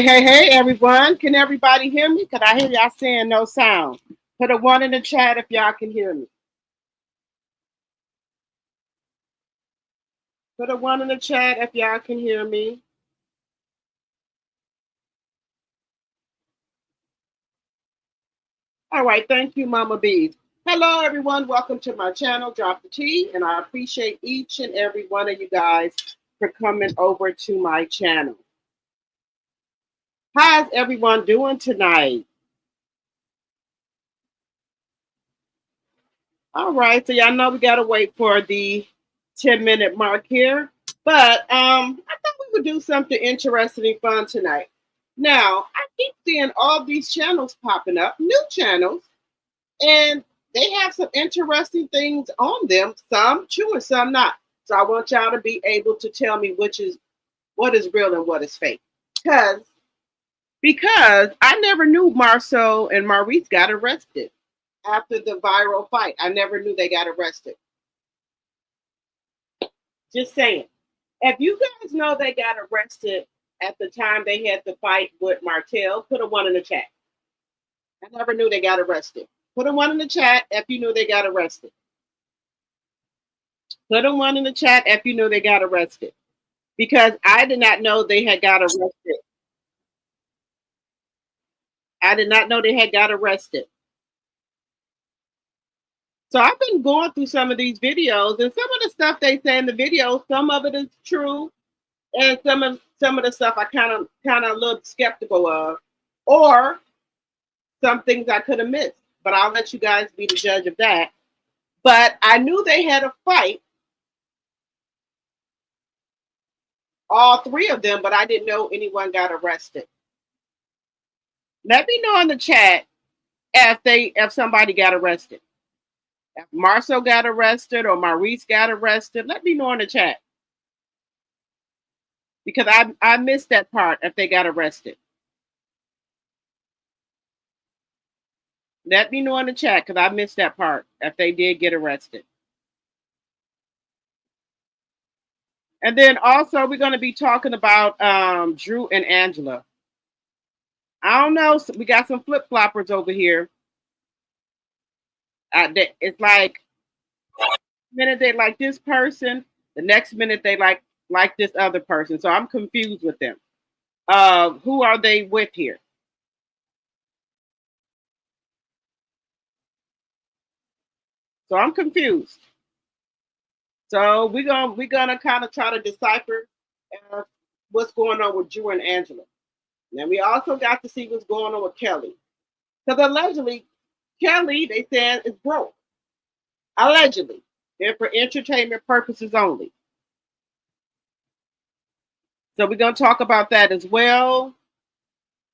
Hey, everyone. Can everybody hear me? Because I hear y'all saying no sound. Put a one in the chat if y'all can hear me. Put a one in the chat if y'all can hear me. All right. Thank you, Mama Bees. Hello, everyone. Welcome to my channel, Drop the Tea. And I appreciate each and every one of you guys for coming over to my channel. How's everyone doing tonight? All right. So y'all know we got to wait for the 10-minute mark here. But I thought we would do something interesting and fun tonight. Now, I keep seeing all these channels popping up, new channels, and they have some interesting things on them, some true and some not. So I want y'all to be able to tell me what is real and what is fake. Because I never knew Marceau and Maurice got arrested after the viral fight. I never knew they got arrested. Just saying. If you guys know they got arrested at the time they had the fight with Martell, put a one in the chat. I never knew they got arrested. Put a one in the chat if you knew they got arrested. Put a one in the chat if you knew they got arrested. Because I did not know they had got arrested. I did not know they had got arrested. So I've been going through some of these videos, and some of the stuff they say in the video, some of it is true, and some of the stuff I kind of a little skeptical of, or some things I could have missed. But I'll let you guys be the judge of that. But I knew they had a fight, all three of them, but I didn't know anyone got arrested. Let me know in the chat if somebody got arrested. If Marceau got arrested or Maurice got arrested, let me know in the chat. Because I missed that part if they got arrested. Let me know in the chat because I missed that part if they did get arrested. And then also we're going to be talking about Drew and Angela. I don't know. We got some flip-floppers over here. It's like minute they like this person, the next minute they like this other person. So I'm confused with them. Who are they with here? So I'm confused. So we're gonna kind of try to decipher what's going on with Drew and Angela. And we also got to see what's going on with Kelly. Because allegedly, Kelly, they said, is broke. Allegedly. They're for entertainment purposes only. So we're going to talk about that as well.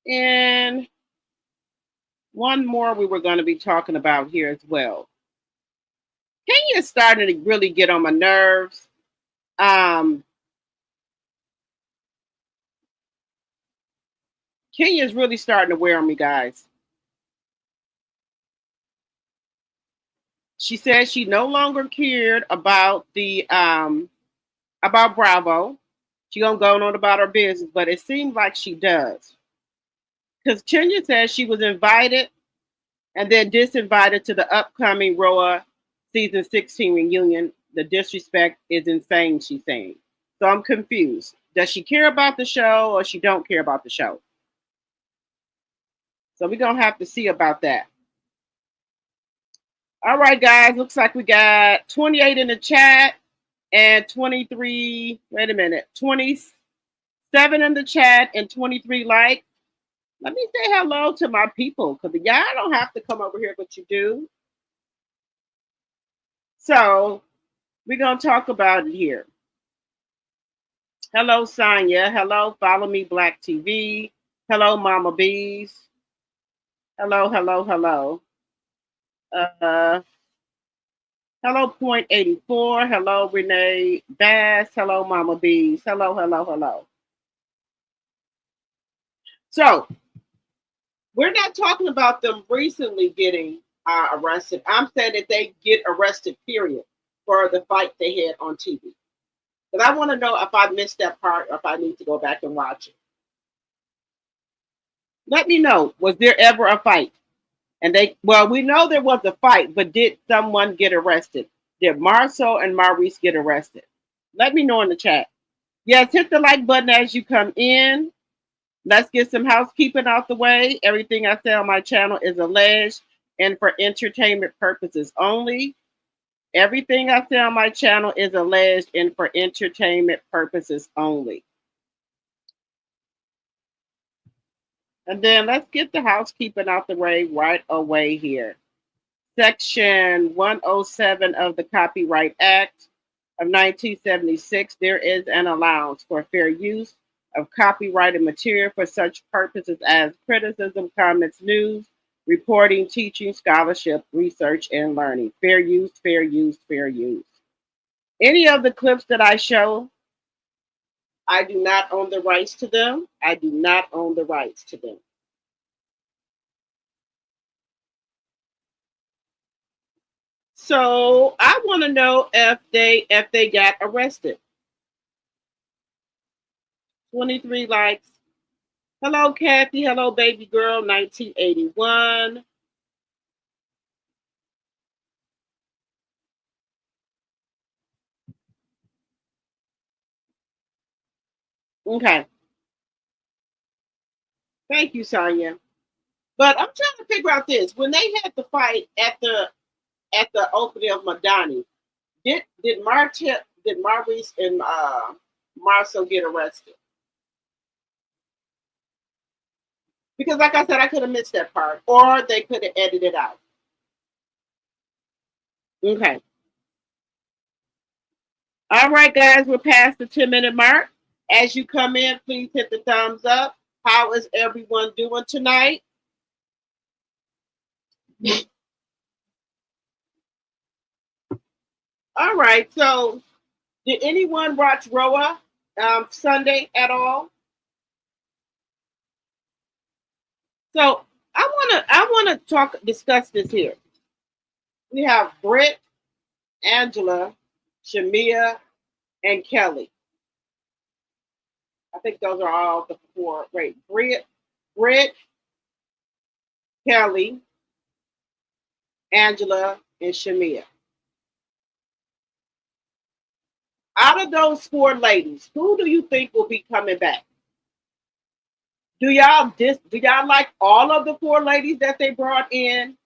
And one more we were going to be talking about here as well. Kenya's starting to really get on my nerves. Kenya's really starting to wear on me, guys. She said she no longer cared about the about Bravo. She gonna go on about her business, but it seems like she does. Because Kenya says she was invited and then disinvited to the upcoming RHOA season 16 reunion. The disrespect is insane, she's saying. So I'm confused. Does she care about the show or she don't care about the show? So we're gonna have to see about that. All right, guys. Looks like we got 28 in the chat and 23. Wait a minute, 27 in the chat and 23 likes. Let me say hello to my people because y'all don't have to come over here, but you do. So we're going to talk about it here. Hello, Sonia. Hello, Follow Me Black TV. Hello, Mama Bees. Hello. Hello, Point 84. Hello, Renee Bass. Hello, Mama Bees. Hello. So we're not talking about them recently getting arrested. I'm saying that they get arrested, period, for the fight they had on TV. But I want to know if I missed that part or if I need to go back and watch it. Let me know. Was there ever a fight? And well, we know there was a fight, but did someone get arrested? Did Marcel and Maurice get arrested? Let me know in the chat. Yes, hit the like button as you come in. Let's get some housekeeping out the way. Everything I say on my channel is alleged and for entertainment purposes only. Everything I say on my channel is alleged and for entertainment purposes only. And then let's get the housekeeping out the way right away here. Section 107 of the Copyright Act of 1976, there is an allowance for fair use of copyrighted material for such purposes as criticism, comments, news, reporting, teaching, scholarship, research, and learning. Fair use, fair use, fair use. Any of the clips that I show, I do not own the rights to them. I do not own the rights to them. So I want to know if they got arrested. 23 likes. Hello, Kathy. Hello, baby girl. 1981. Okay. Thank you, Sonia. But I'm trying to figure out this. When they had the fight at the opening of Madani, did Maurice and Marcel get arrested? Because like I said, I could have missed that part. Or they could have edited it out. Okay. All right, guys, we're past the 10-minute mark. As you come in, please hit the thumbs up. How is everyone doing tonight? All right, so did anyone watch RHOA Sunday at all? So I wanna discuss this here. We have Britt, Angela, Shamia, and Kelly. I think those are all the four. Wait, Britt, Kelly, Angela, and Shamia. Out of those four ladies, who do you think will be coming back? Do y'all like all of the four ladies that they brought in?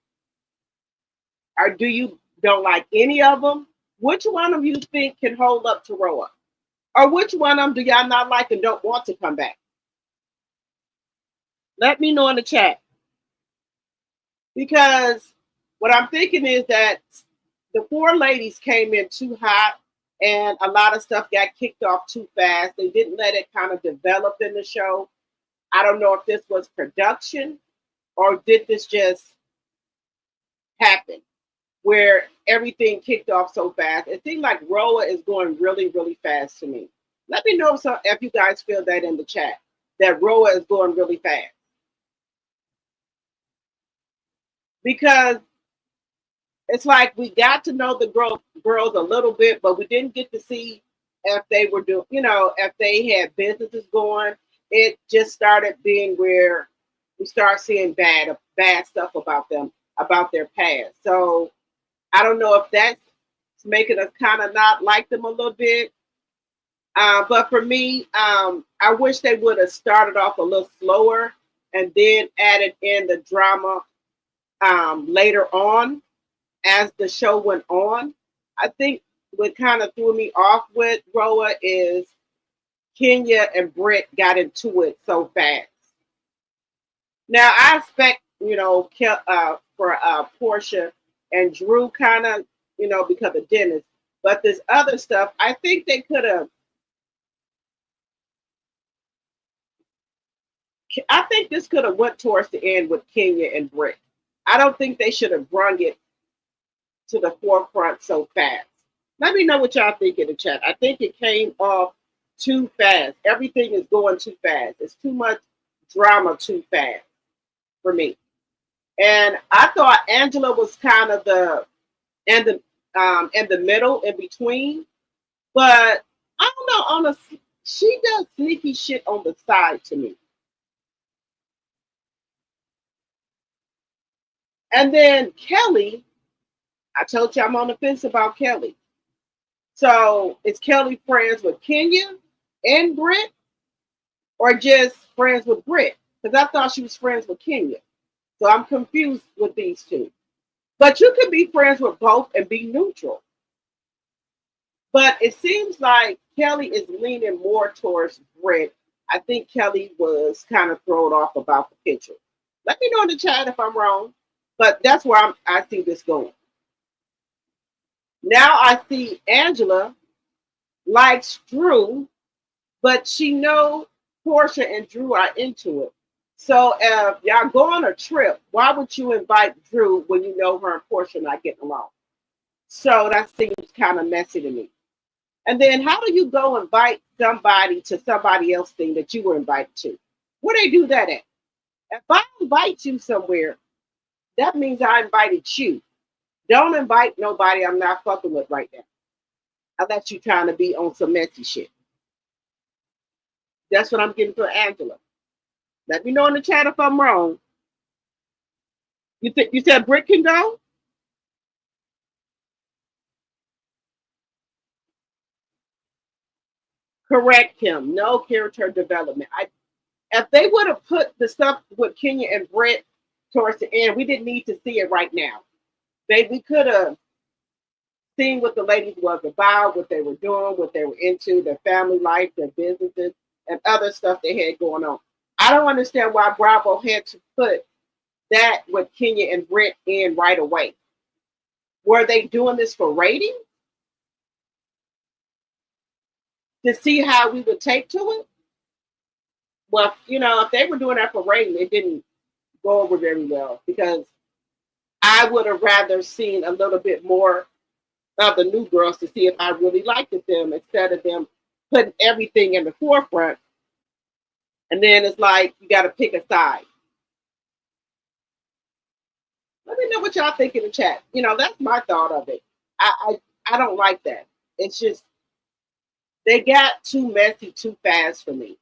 Or do you don't like any of them? Which one of you think can hold up to RHOA? Or which one of them do y'all not like and don't want to come back? Let me know in the chat. Because what I'm thinking is that the four ladies came in too hot and a lot of stuff got kicked off too fast. They didn't let it kind of develop in the show. I don't know if this was production or did this just happen where everything kicked off so fast. It seems like RHOA is going really, really fast to me. Let me know if you guys feel that in the chat, that RHOA is going really fast. Because it's like we got to know the girls a little bit, but we didn't get to see if they were doing, if they had businesses going. It just started being where we start seeing bad stuff about them, about their past. So I don't know if that's making us kind of not like them a little bit. But for me, I wish they would have started off a little slower and then added in the drama later on as the show went on. I think what kind of threw me off with RHOA is Kenya and Britt got into it so fast. Now I expect, for Porsha and Drew kind of, because of Dennis. But this other stuff, I think they could have. I think this could have went towards the end with Kenya and Britt. I don't think they should have brung it to the forefront so fast. Let me know what y'all think in the chat. I think it came off too fast. Everything is going too fast. It's too much drama too fast for me. And I thought Angela was kind of in the middle, in between. But I don't know, she does sneaky shit on the side to me. And then Kelly, I told you I'm on the fence about Kelly. So is Kelly friends with Kenya and Britt, or just friends with Britt? Because I thought she was friends with Kenya. So I'm confused with these two. But you could be friends with both and be neutral. But it seems like Kelly is leaning more towards Britt. I think Kelly was kind of thrown off about the picture. Let me know in the chat if I'm wrong. But that's where I see this going. Now I see Angela likes Drew, but she know Porsha and Drew are into it. So if y'all go on a trip, why would you invite Drew when you know her and Porsha not getting along? So that seems kind of messy to me. And then how do you go invite somebody to somebody else's thing that you were invited to? Where they do that at? If I invite you somewhere, that means I invited you. Don't invite nobody I'm not fucking with right now. Unless you're trying to be on some messy shit. That's what I'm getting for Angela. Let me know in the chat if I'm wrong. You said Britt can go? Correct him. No character development. If they would have put the stuff with Kenya and Britt towards the end, we didn't need to see it right now. We could have seen what the ladies was about, what they were doing, what they were into, their family life, their businesses, and other stuff they had going on. I don't understand why Bravo had to put that with Kenya and Britt in right away. Were they doing this for ratings? To see how we would take to it? Well, if they were doing that for rating, it didn't go over very well because I would have rather seen a little bit more of the new girls to see if I really liked them instead of them putting everything in the forefront. And then it's like you got to pick a side. Let me know what y'all think in the chat. That's my thought of it. I don't like that. It's just they got too messy too fast for me.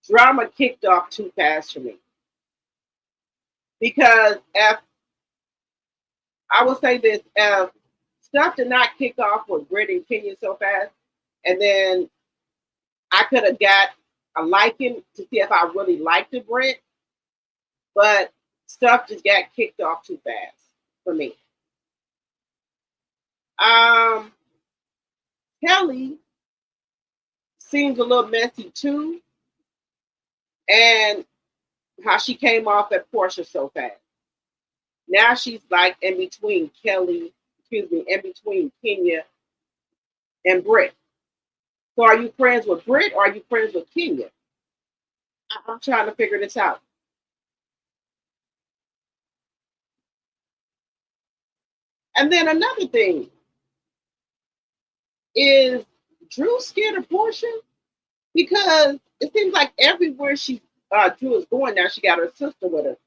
Drama kicked off too fast for me. Because if I will say this, if stuff did not kick off with Britt and Kenya so fast, and then I could have got a liking to see if I really liked the Britt, but stuff just got kicked off too fast for me. Kelly seems a little messy too, and how she came off at Porsha so fast. Now she's like in between in between Kenya and Britt. So are you friends with Britt or are you friends with Kenya? I'm trying to figure this out. And then another thing is Drew scared of Porsha? Because it seems like everywhere Drew is going now, she got her sister with her.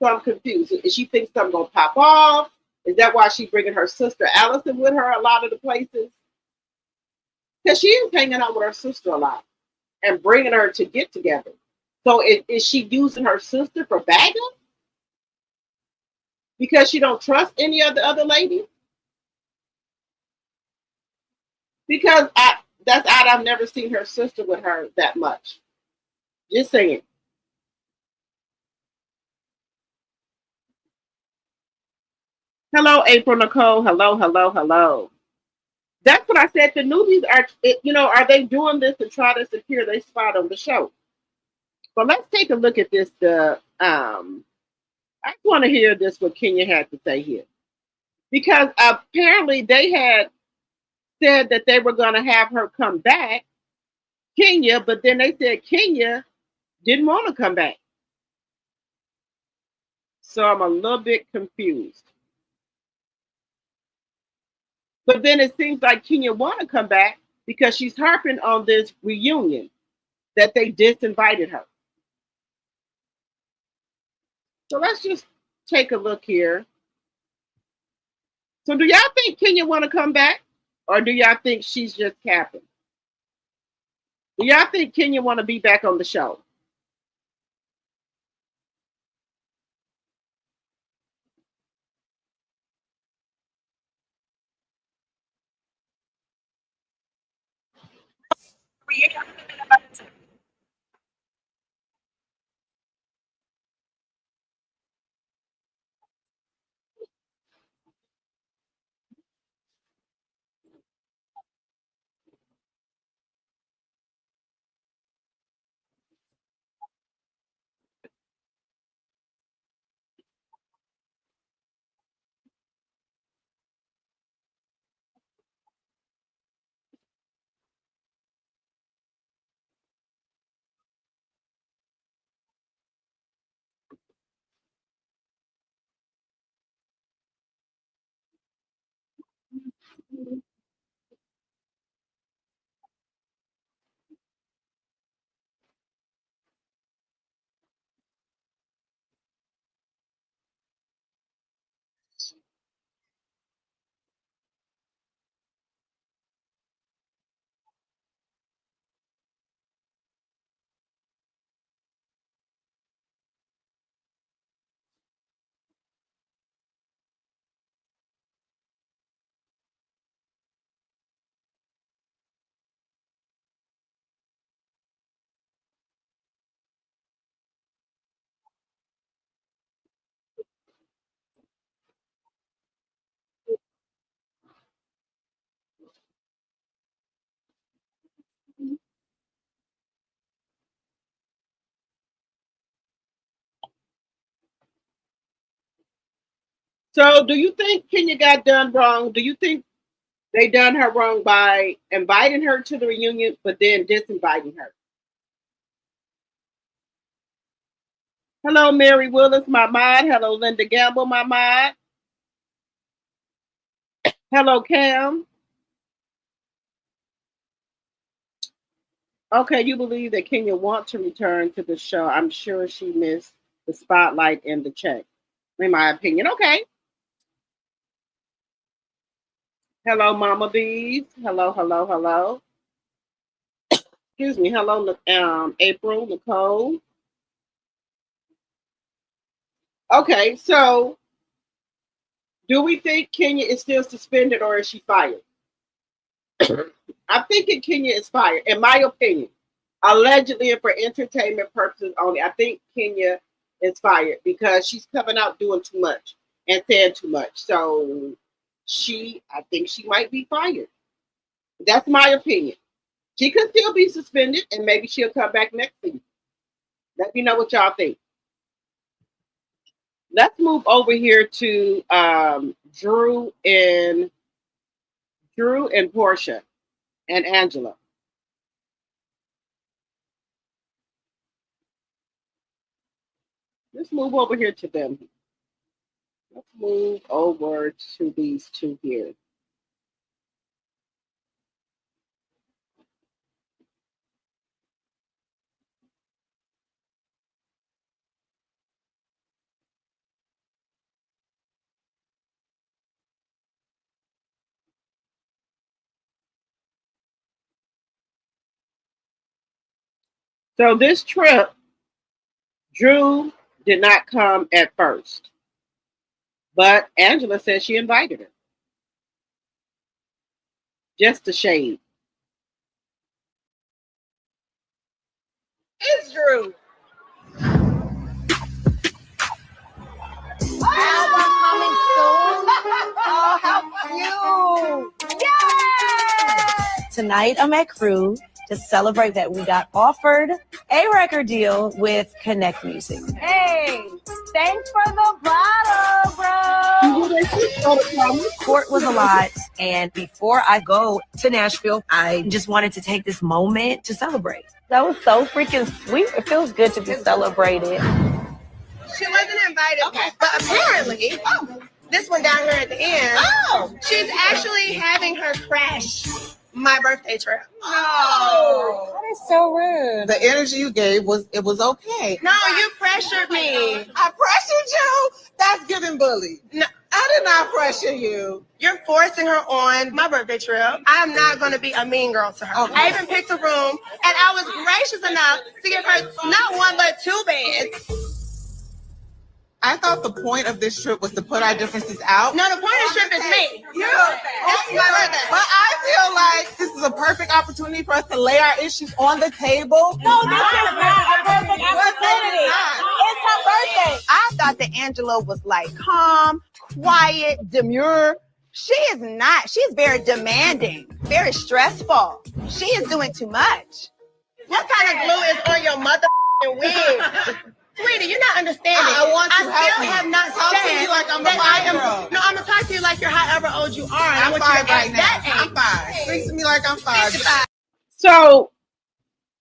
So I'm confused. Is she think something gonna pop off? Is that why she's bringing her sister Allison with her a lot of the places? Because she is hanging out with her sister a lot and bringing her to get together. So is she using her sister for backup? Because she don't trust any of the other ladies? Because I've never seen her sister with her that much. Just saying. Hello, April Nicole. Hello, hello, hello. That's what I said. The newbies are they doing this to try to secure their spot on the show? But let's take a look at this. I want to hear this what Kenya had to say here, because apparently they had said that they were going to have her come back, Kenya, but then they said Kenya didn't want to come back. So I'm a little bit confused. But then it seems like Kenya want to come back because she's harping on this reunion that they disinvited her. So let's just take a look here. So do y'all think Kenya want to come back? Or do y'all think she's just capping? Do y'all think Kenya want to be back on the show? So, do you think Kenya got done wrong? Do you think they done her wrong by inviting her to the reunion, but then disinviting her? Hello, Mary Willis, my mod. Hello, Linda Gamble, my mod. Hello, Cam. Okay, you believe that Kenya wants to return to the show. I'm sure she missed the spotlight and the check, in my opinion. Okay. Hello, Mama Bees. Hello, hello, hello. Excuse me. Hello, April, Nicole. Okay, so do we think Kenya is still suspended or is she fired? I'm thinking Kenya is fired, in my opinion. Allegedly and for entertainment purposes only. I think Kenya is fired because she's coming out doing too much and saying too much. So I think she might be fired. That's my opinion. She could still be suspended and maybe she'll come back next season. Let me know what y'all think. Let's move over here to Drew and Porsha and Angela. Let's move over here to them. Let's move over to these two here. So this trip, Drew did not come at first, but Angela said she invited her. Just a shade. It's Drew. Album coming soon. Oh, how cute. Yes! Tonight I'm at Crew to celebrate that we got offered a record deal with Connect Music. Hey, thanks for the bottle, bro. Court was a lot, and before I go to Nashville, I just wanted to take this moment to celebrate. That was so freaking sweet. It feels good to be celebrated. She wasn't invited, okay, but apparently, this one down here at the end, she's actually having her crash my birthday trip. No. That is so rude. The energy you gave was okay. No, you pressured me. I pressured you? That's giving bully. No, I did not pressure you. you're forcing her on my birthday trip. I'm not going to be a mean girl to her. Okay. I even picked a room, and I was gracious enough to give her not one but two beds. I thought the point of this trip was to put our differences out. No, the point of the trip is me. That's my birthday. But I feel like this is a perfect opportunity for us to lay our issues on the table. No, this is not a perfect opportunity. It's her birthday. I thought that Angela was like calm, quiet, demure. She is not. She's very demanding, very stressful. She is doing too much. What kind of glue is on your motherfucking wig? Sweetie, you're not understanding. I want to help still you. have not Talk to said me like I'm a that I am. girl. No, I'm gonna talk to you like you're however old you are. I'm I want 5 you to right act now. that age. I'm 5. Speak to me like I'm 5. 55. So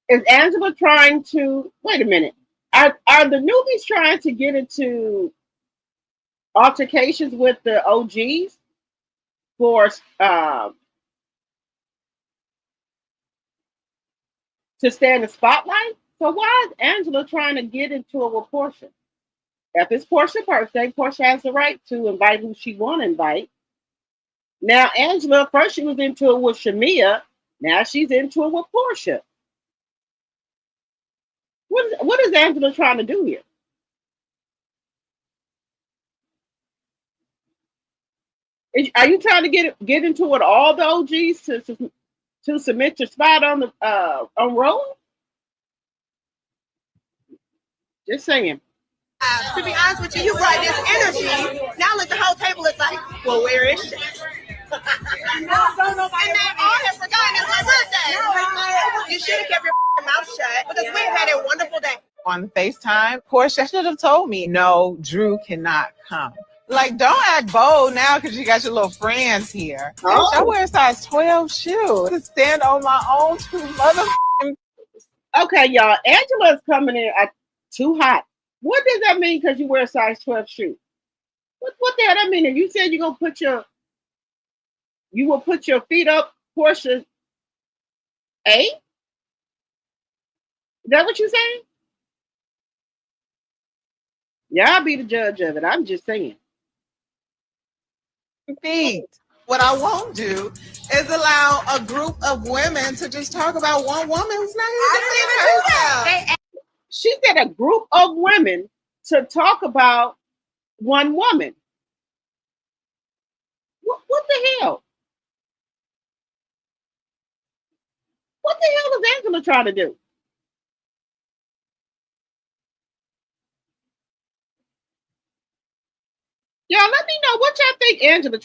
is Angela trying to wait a minute? Are the newbies trying to get into altercations with the OGs for to stay in the spotlight? So why is Angela trying to get into it with Porsha? If it's Porsha's birthday, Porsha has the right to invite who she want to invite. Now, Angela, first she was into it with Shamia. Now she's into it with Porsha. What is Angela trying to do here? Are you trying to get into it with all the OGs to submit your spot on the on RHOA? Just saying. To be honest with you, you brought this energy. Now look, the whole table is like, well, where is she? And they all have forgotten it's my birthday. You should have kept your mouth shut because we have had a wonderful day. On FaceTime, Porsha should have told me, no, Drew cannot come. Like, don't act bold now because you got your little friends here. Oh. I wear a size 12 shoe to stand on my own 2 motherfucking. Okay, y'all. Angela is coming in too hot. What does that mean? Because you wear a size 12 shoe. What the hell that mean? If you said you're gonna you will put your feet up, Porsha A? Is that what you're saying? Yeah, I'll be the judge of it. I'm just saying. feet. What I won't do is allow a group of women to just talk about one woman who's not even herself. She said a group of women to talk about one woman. What the hell? What the hell is Angela trying to do? Y'all, let me know what y'all think Angela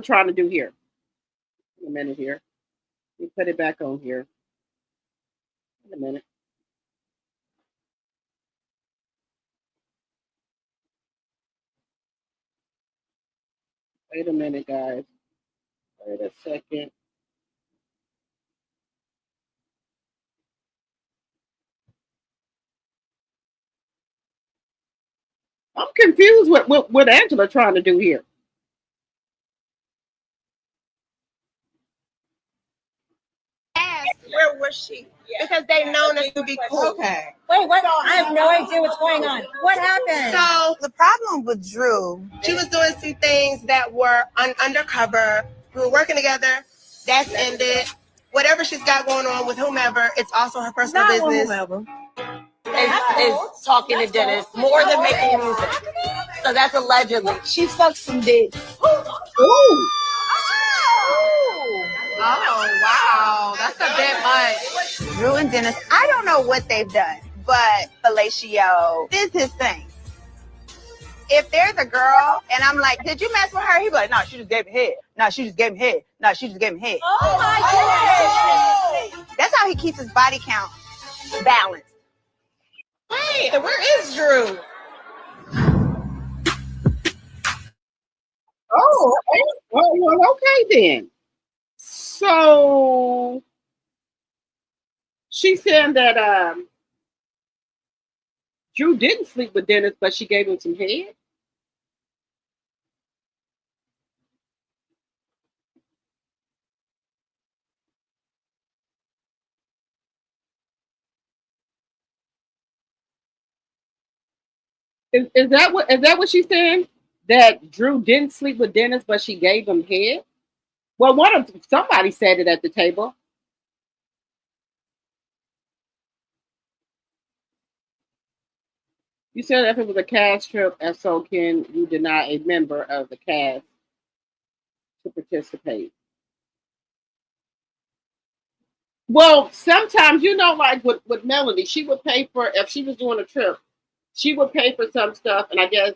trying to do here. Wait a minute here. Let me put it back on here. Wait a minute. Wait a minute, guys. Wait a second. I'm confused with what Angela trying to do here. Where was she? Because they've known us to be cool. Okay. Wait, what? I have no idea what's going on. What happened? So the problem with Drew, she was doing some things that were undercover. We were working together. That's ended. Whatever she's got going on with whomever, it's also her personal business. Whomever. Is talking to Dennis more than making music. So that's allegedly. She fucked some dick. Ooh. Oh, wow. That's a bit much. Drew and Dennis, I don't know what they've done, but Fellatio, this is his thing. If there's a girl and I'm like, did you mess with her? He'd be like, no, she just gave me head. No, she just gave me head. No, she just gave me head. Oh my goodness. That's how he keeps his body count balanced. Hey, where is Drew? Oh, well, okay then. So she said that Drew didn't sleep with Dennis, but she gave him some head. Is that what she's saying? That Drew didn't sleep with Dennis, but she gave him head? Well, somebody said it at the table. You said if it was a cast trip, and so can you deny a member of the cast to participate? Well, sometimes like with Melanie, she would pay for if she was doing a trip, she would pay for some stuff, and I guess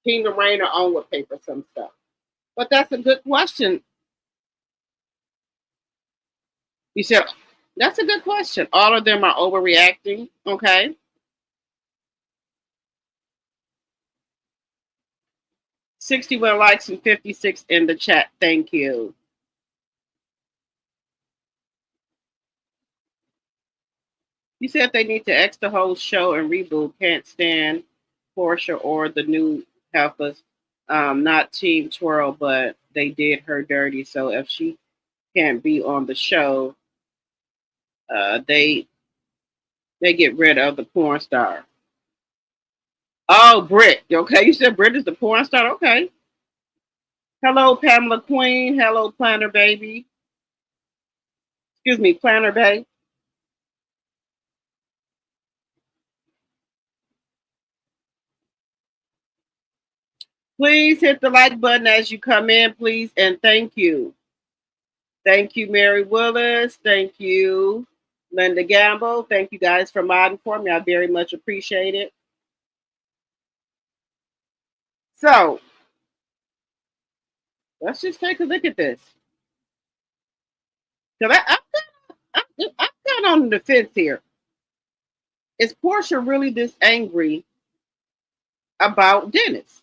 Tina Rain or own would pay for some stuff. But that's a good question. You said that's a good question. All of them are overreacting. Okay. 61 likes and 56 in the chat. Thank you. You said they need to X the whole show and reboot. Can't stand Porsha or the new helpers. Not Team Twirl, but they did her dirty. So if she can't be on the show, they get rid of the porn star. Oh, Britt. Okay, you said Britt is the porn star. Okay. Hello, Pamela Queen. Hello, Planner Baby. Excuse me, Planner Bay. Please hit the like button as you come in, please, and thank you. Thank you, Mary Willis. Thank you, Linda Gamble. Thank you guys for modding for me. I very much appreciate it. So let's just take a look at this. Because I'm kind of on the fence here. Is Porsha really this angry about Dennis?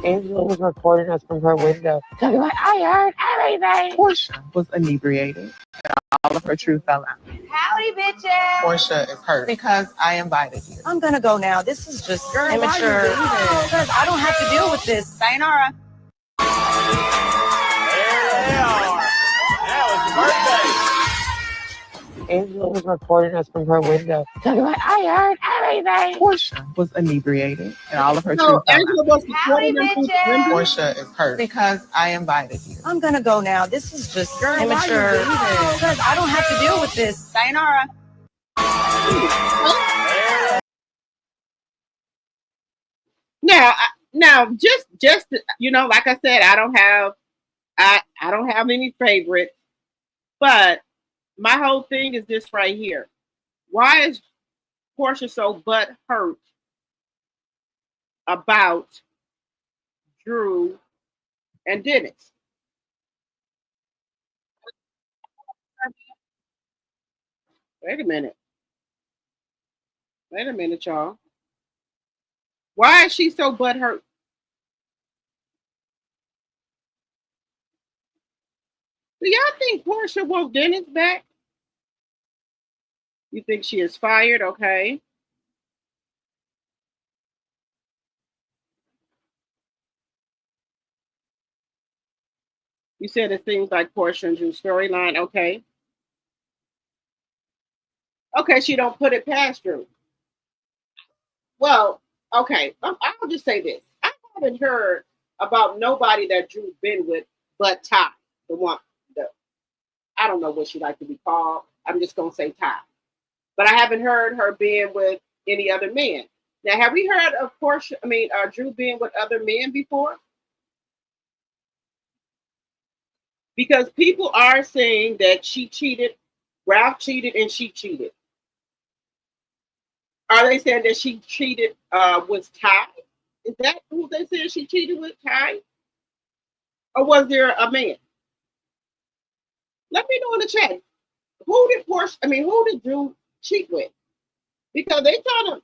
Angela was recording us from her window. Talking about, I heard everything. Porsha was inebriated. All of her truth fell out. Howdy, bitches. Porsha is hurt because I invited you. I'm gonna go now. This is just immature. Because I don't have to deal with this. Sayonara. Angela was recording us from her window. Talking about, I heard everything. Porsha was inebriated and all of her So truth fell Angela out. was recording them through the window? Porsha is hurt because I invited you. I'm gonna go now. This is just immature. Because I don't have to deal with this. Sayonara. Now, just like I said, I don't have any favorites, but my whole thing is this right here. Why is Porsha so butt hurt about Drew and Dennis? Wait a minute. Wait a minute, y'all. Why is she so butt hurt? Do y'all think Porsha wants Dennis back? You think she is fired? Okay. You said it seems like Porsha and Drew's storyline. Okay. Okay, she don't put it past Drew. Well, okay. I'll just say this. I haven't heard about nobody that Drew's been with but Ty, the one. The, I don't know what she like to be called. I'm just gonna say Ty. But I haven't heard her being with any other men. Now, have we heard of Porsha? I mean, Drew being with other men before? Because people are saying that she cheated, Ralph cheated, and she cheated. Are they saying that she cheated with Ty? Is that who they said she cheated with, Ty? Or was there a man? Let me know in the chat. Who did Drew cheat with? Because they trying to,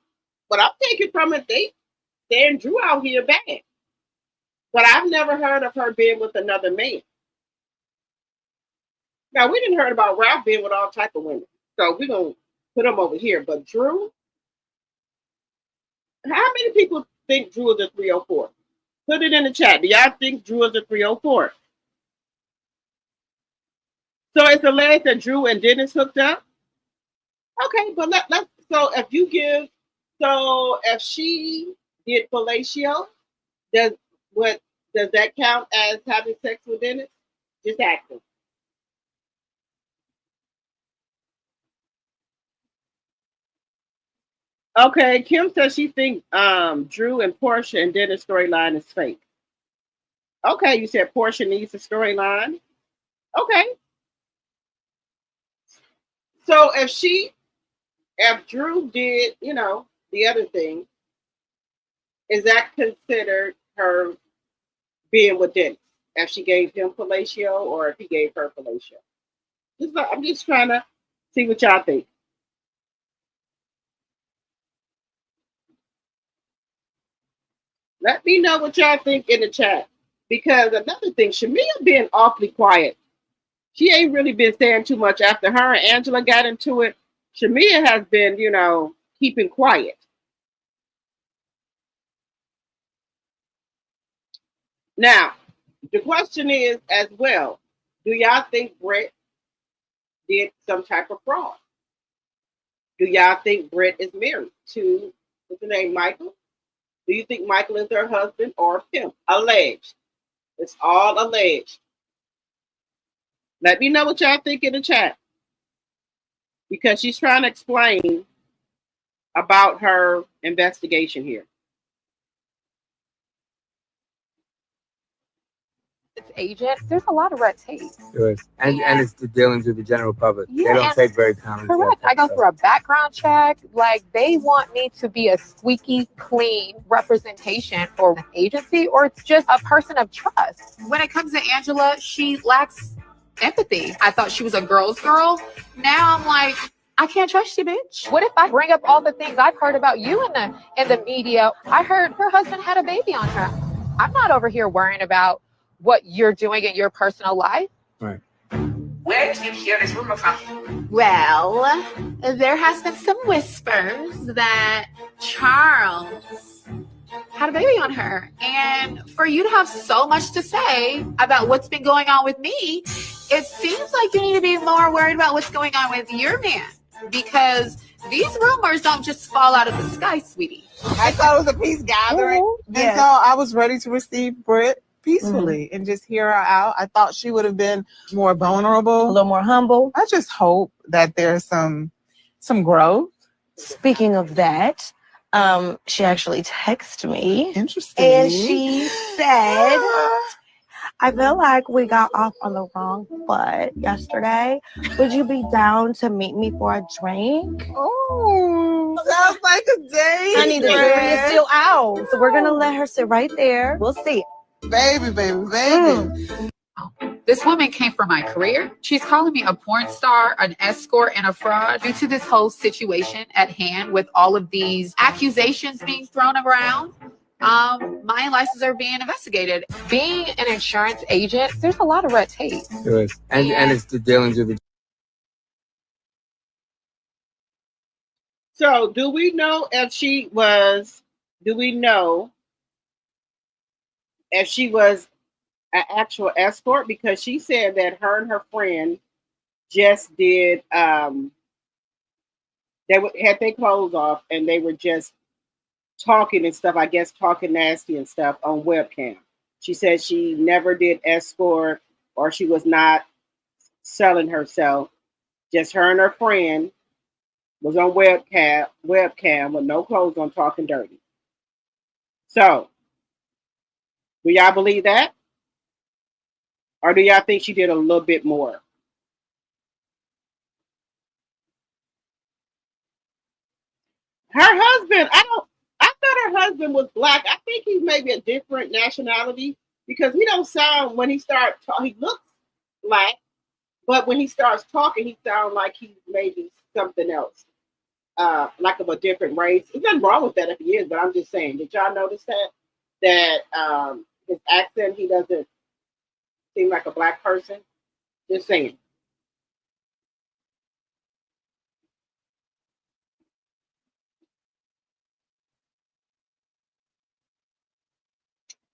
what I'm taking from it, they saying Drew out here bad. But I've never heard of her being with another man. Now we didn't heard about Ralph being with all type of women. So we're gonna put him over here. But Drew, how many people think Drew is a 304? Put it in the chat. Do y'all think Drew is a 304? So it's alleged that Drew and Dennis hooked up. Okay, but let's. So if she did fellatio, does what does that count as having sex with Dennis? Just acting. Okay, Kim says she thinks Drew and Porsha and Dennis storyline is fake. Okay, you said Porsha needs a storyline. Okay, so if Drew did, the other thing, is that considered her being with Dennis? If she gave him fellatio or if he gave her fellatio? I'm just trying to see what y'all think. Let me know what y'all think in the chat. Because another thing, Shamia being awfully quiet. She ain't really been saying too much after her and Angela got into it. Shamia has been, keeping quiet. Now, the question is as well, do y'all think Brett did some type of fraud? Do y'all think Brett is married to, what's the name, Michael? Do you think Michael is her husband or pimp? Alleged. It's all alleged. Let me know what y'all think in the chat. Because she's trying to explain about her investigation here. Agents, there's a lot of red tape. There is. And it's the dealings with the general public. Yeah, they don't take very kindly. Correct. I go through a background check. Like, they want me to be a squeaky clean representation for an agency, or it's just a person of trust. When it comes to Angela, she lacks empathy. I thought she was a girl's girl. Now I'm like, I can't trust you, bitch. What if I bring up all the things I've heard about you in the media? I heard her husband had a baby on her. I'm not over here worrying about what you're doing in your personal life. Right. Where did you hear this rumor from? Well, there has been some whispers that Charles had a baby on her. And for you to have so much to say about what's been going on with me, it seems like you need to be more worried about what's going on with your man. Because these rumors don't just fall out of the sky, sweetie. I thought it was a peace gathering. And so I was ready to receive Britt peacefully and just hear her out. I thought she would have been more vulnerable, A little more humble. I just hope that there's some growth. Speaking of that, she actually texted me. Interesting. And she said, I feel like we got off on the wrong foot yesterday. Would you be down to meet me for a drink? Oh, sounds like a date. Honey, the jury is still out. So we're going to let her sit right there. We'll see. Baby. This woman came for my career. She's calling me a porn star, an escort, and a fraud due to this whole situation at hand with all of these accusations being thrown around. My licenses are being investigated. Being an insurance agent, there's a lot of red tape. There is. And it's the dealings with the. So do we know if she was an actual escort? Because she said that her and her friend just did had their clothes off and they were just talking and stuff, I guess talking nasty and stuff on webcam. She said she never did escort or she was not selling herself. Just her and her friend was on webcam with no clothes on talking dirty. So, do y'all believe that? Or do y'all think she did a little bit more? Her husband, I thought her husband was black. I think he's maybe a different nationality because he don't sound, when he starts talking, he looks black, but when he starts talking, he sounds like he's maybe something else, like of a different race. There's nothing wrong with that if he is, but I'm just saying, did y'all notice that his accent, he doesn't seem like a black person? Just saying.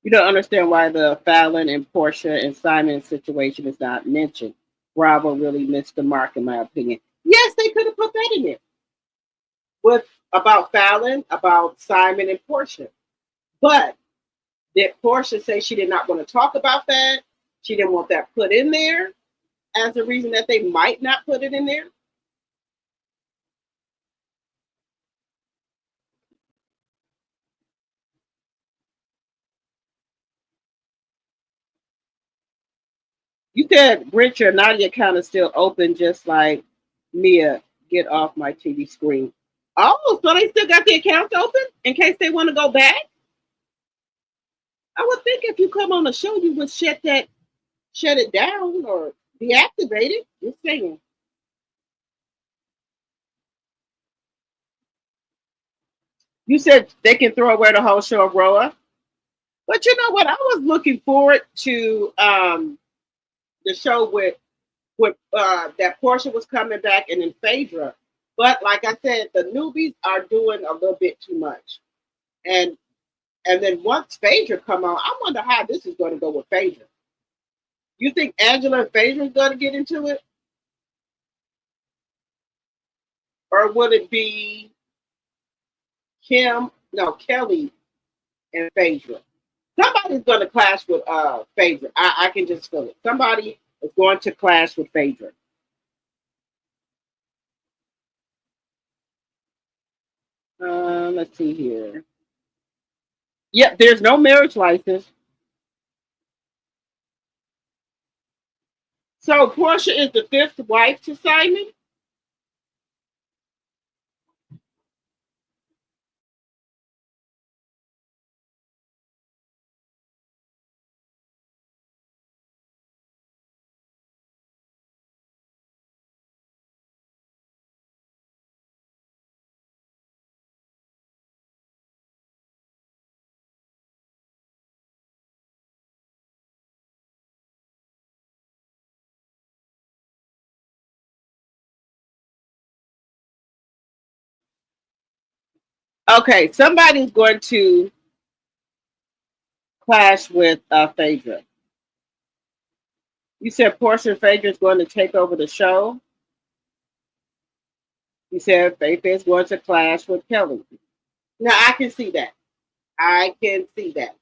You don't understand why the Fallon and Porsha and Simon situation is not mentioned. Bravo really missed the mark, in my opinion. Yes, they could have put that in there. With about Fallon, about Simon and Porsha. But did Porsha say she did not want to talk about that? She didn't want that put in there as a reason that they might not put it in there? You said Richard Nadia account is still open, just like Mia. Get off my TV screen. Oh, so they still got the accounts open in case they want to go back. I would think if you come on the show, you would shut it down or deactivate it. Just saying. You said they can throw away the whole show of RHOA, but you know what? I was looking forward to the show with that Porsha was coming back and then Phaedra. But like I said, the newbies are doing a little bit too much. And then once Phaedra come on, I wonder how this is going to go with Phaedra. You think Angela and Phaedra is going to get into it? Or would it be Kelly and Phaedra? Somebody's going to clash with Phaedra. I can just feel it. Somebody is going to clash with Phaedra. Let's see here. Yep, there's no marriage license. So Porsha is the fifth wife to Simon? Okay, somebody's going to clash with Phaedra. You said Porsha and Phaedra is going to take over the show. You said Faith is going to clash with Kelly. Now I can see that. I can see that.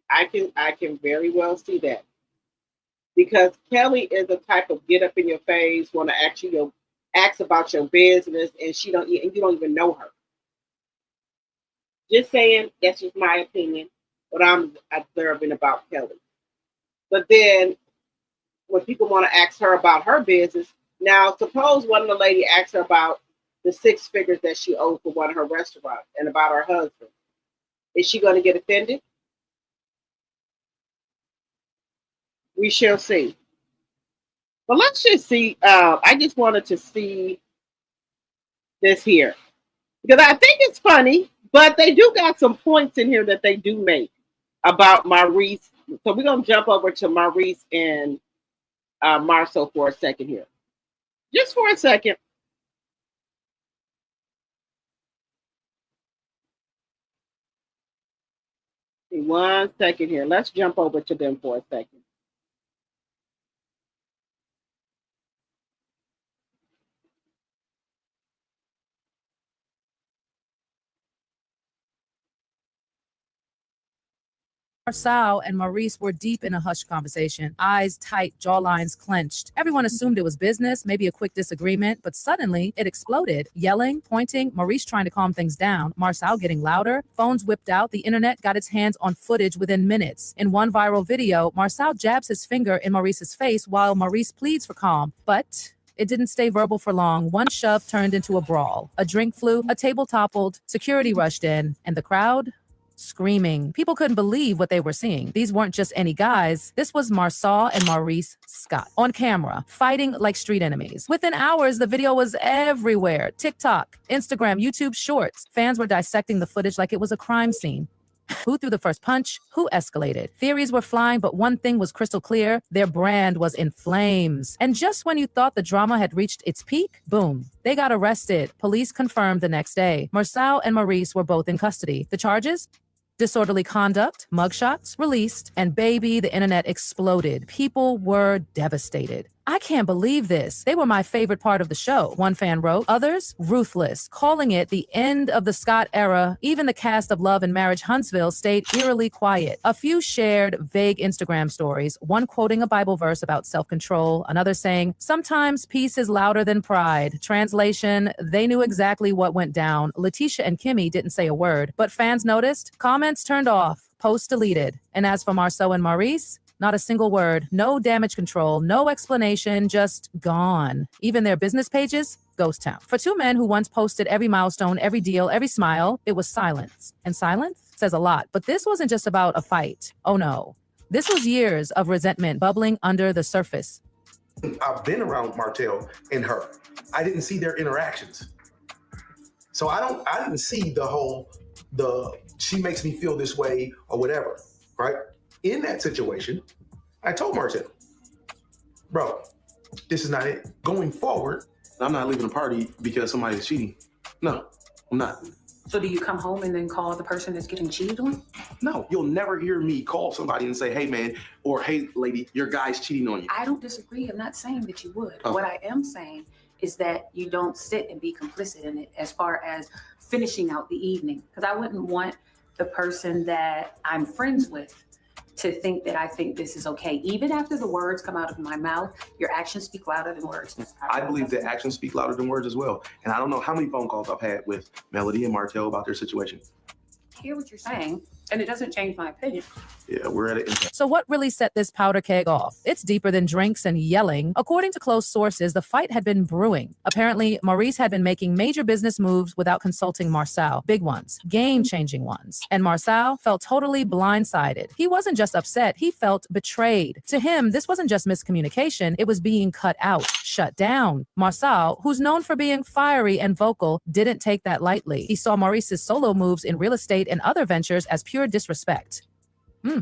I can very well see that. Because Kelly is the type of get up in your face, want to actually ask about your business, and you don't even know her. Just saying, that's just my opinion, what I'm observing about Kelly. But then when people want to ask her about her business, now suppose one of the lady asks her about the 6 figures that she owed for one of her restaurants and about her husband. Is she going to get offended? We shall see. But let's just see. I just wanted to see this here because I think it's funny, but they do got some points in here that they do make about Maurice. So we're going to jump over to Maurice and Marceau for a second here. Just for a second. One second here. Let's jump over to them for a second. Marceau and Maurice were deep in a hushed conversation, eyes tight, jawlines clenched. Everyone assumed it was business, maybe a quick disagreement, but suddenly it exploded. Yelling, pointing, Maurice trying to calm things down, Marceau getting louder, phones whipped out, the internet got its hands on footage within minutes. In one viral video, Marceau jabs his finger in Maurice's face while Maurice pleads for calm, but it didn't stay verbal for long. One shove turned into a brawl. A drink flew, a table toppled, security rushed in, and the crowd screaming. People couldn't believe what they were seeing. These weren't just any guys. This was Marceau and Maurice Scott on camera, fighting like street enemies. Within hours, the video was everywhere. TikTok, Instagram, YouTube Shorts. Fans were dissecting the footage like it was a crime scene. Who threw the first punch? Who escalated? Theories were flying, but one thing was crystal clear. Their brand was in flames. And just when you thought the drama had reached its peak, boom, they got arrested. Police confirmed the next day. Marceau and Maurice were both in custody. The charges? Disorderly conduct, mugshots released, and baby, the internet exploded. People were devastated. I can't believe this. They were my favorite part of the show, one fan wrote. Others, ruthless, calling it the end of the Scott era. Even the cast of Love and Marriage Huntsville stayed eerily quiet. A few shared vague Instagram stories, one quoting a Bible verse about self-control, another saying, sometimes peace is louder than pride. Translation, they knew exactly what went down. Letitia and Kimmy didn't say a word, but fans noticed. Comments turned off. Post deleted. And as for Marceau and Maurice, not a single word, no damage control, no explanation, just gone. Even their business pages, ghost town. For two men who once posted every milestone, every deal, every smile, it was silence. And silence says a lot. But this wasn't just about a fight. Oh no. This was years of resentment bubbling under the surface. I've been around Martell and her. I didn't see their interactions. So I didn't see she makes me feel this way or whatever, right? In that situation, I told Martell, bro, this is not it. Going forward, I'm not leaving a party because somebody's cheating. No, I'm not. So do you come home and then call the person that's getting cheated on? No, you'll never hear me call somebody and say, hey man, or hey lady, your guy's cheating on you. I don't disagree. I'm not saying that you would. Oh. What I am saying is that you don't sit and be complicit in it as far as finishing out the evening. Because I wouldn't want the person that I'm friends with to think that I think this is okay. Even after the words come out of my mouth, your actions speak louder than words. I believe that actions speak louder than words as well. And I don't know how many phone calls I've had with Melody and Martell about their situation. I hear what you're saying, and it doesn't change my opinion. Yeah, we're at it. So what really set this powder keg off? It's deeper than drinks and yelling. According to close sources, the fight had been brewing. Apparently, Maurice had been making major business moves without consulting Marceau. Big ones, game-changing ones. And Marceau felt totally blindsided. He wasn't just upset, he felt betrayed. To him, this wasn't just miscommunication, it was being cut out, shut down. Marceau, who's known for being fiery and vocal, didn't take that lightly. He saw Maurice's solo moves in real estate and other ventures as pure disrespect.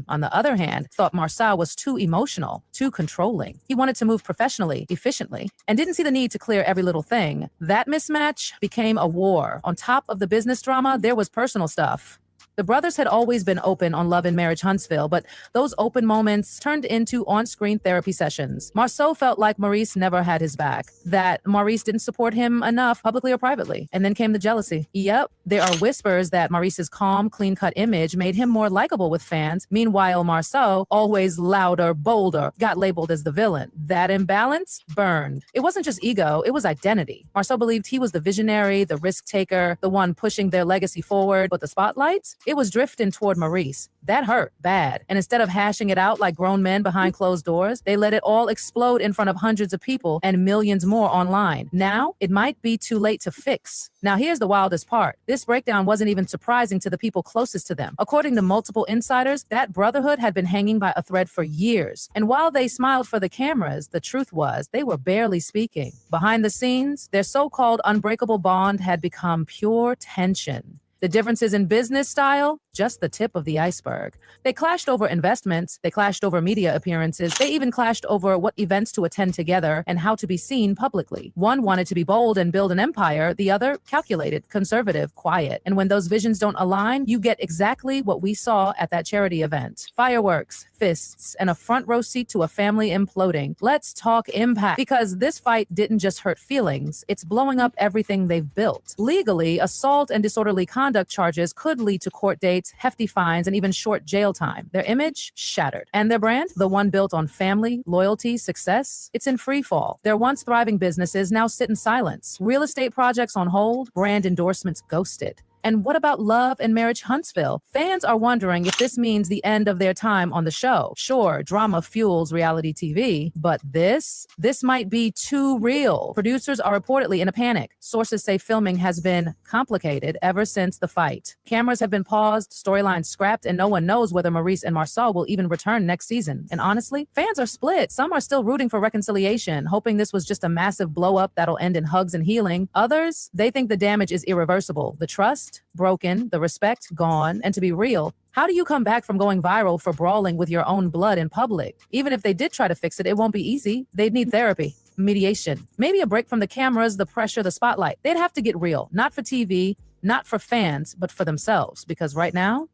On the other hand, thought Marceau was too emotional, too controlling. He wanted to move professionally, efficiently, and didn't see the need to clear every little thing. That mismatch became a war. On top of the business drama, there was personal stuff. The brothers had always been open on Love and Marriage Huntsville, but those open moments turned into on-screen therapy sessions. Marceau felt like Maurice never had his back, that Maurice didn't support him enough publicly or privately. And then came the jealousy. Yep, there are whispers that Maurice's calm, clean-cut image made him more likable with fans. Meanwhile, Marceau, always louder, bolder, got labeled as the villain. That imbalance burned. It wasn't just ego, it was identity. Marceau believed he was the visionary, the risk-taker, the one pushing their legacy forward, but the spotlight? It was drifting toward Maurice. That hurt bad. And instead of hashing it out like grown men behind closed doors, they let it all explode in front of hundreds of people and millions more online. Now, it might be too late to fix. Now, here's the wildest part. This breakdown wasn't even surprising to the people closest to them. According to multiple insiders, that brotherhood had been hanging by a thread for years. And while they smiled for the cameras, the truth was they were barely speaking. Behind the scenes, their so-called unbreakable bond had become pure tension. The differences in business style, just the tip of the iceberg. They clashed over investments, they clashed over media appearances, they even clashed over what events to attend together and how to be seen publicly. One wanted to be bold and build an empire, the other calculated, conservative, quiet. And when those visions don't align, you get exactly what we saw at that charity event. Fireworks, fists, and a front row seat to a family imploding. Let's talk impact, because this fight didn't just hurt feelings, it's blowing up everything they've built. Legally, assault and disorderly conduct charges could lead to court dates, hefty fines, and even short jail time. Their image shattered. And their brand, the one built on family, loyalty, success, it's in free fall. Their once thriving businesses now sit in silence. Real estate projects on hold, brand endorsements ghosted. And what about Love and Marriage Huntsville? Fans are wondering if this means the end of their time on the show. Sure, drama fuels reality TV, but this might be too real. Producers are reportedly in a panic. Sources say filming has been complicated ever since the fight. Cameras have been paused, storylines scrapped, and no one knows whether Maurice and Marceau will even return next season. And honestly, fans are split. Some are still rooting for reconciliation, hoping this was just a massive blow up that'll end in hugs and healing. Others, they think the damage is irreversible. The trust broken, the respect gone, and to be real, how do you come back from going viral for brawling with your own blood in public? Even if they did try to fix it, it won't be easy. They'd need therapy, mediation, maybe a break from the cameras, the pressure, the spotlight. They'd have to get real, not for TV, not for fans, but for themselves. Because right now,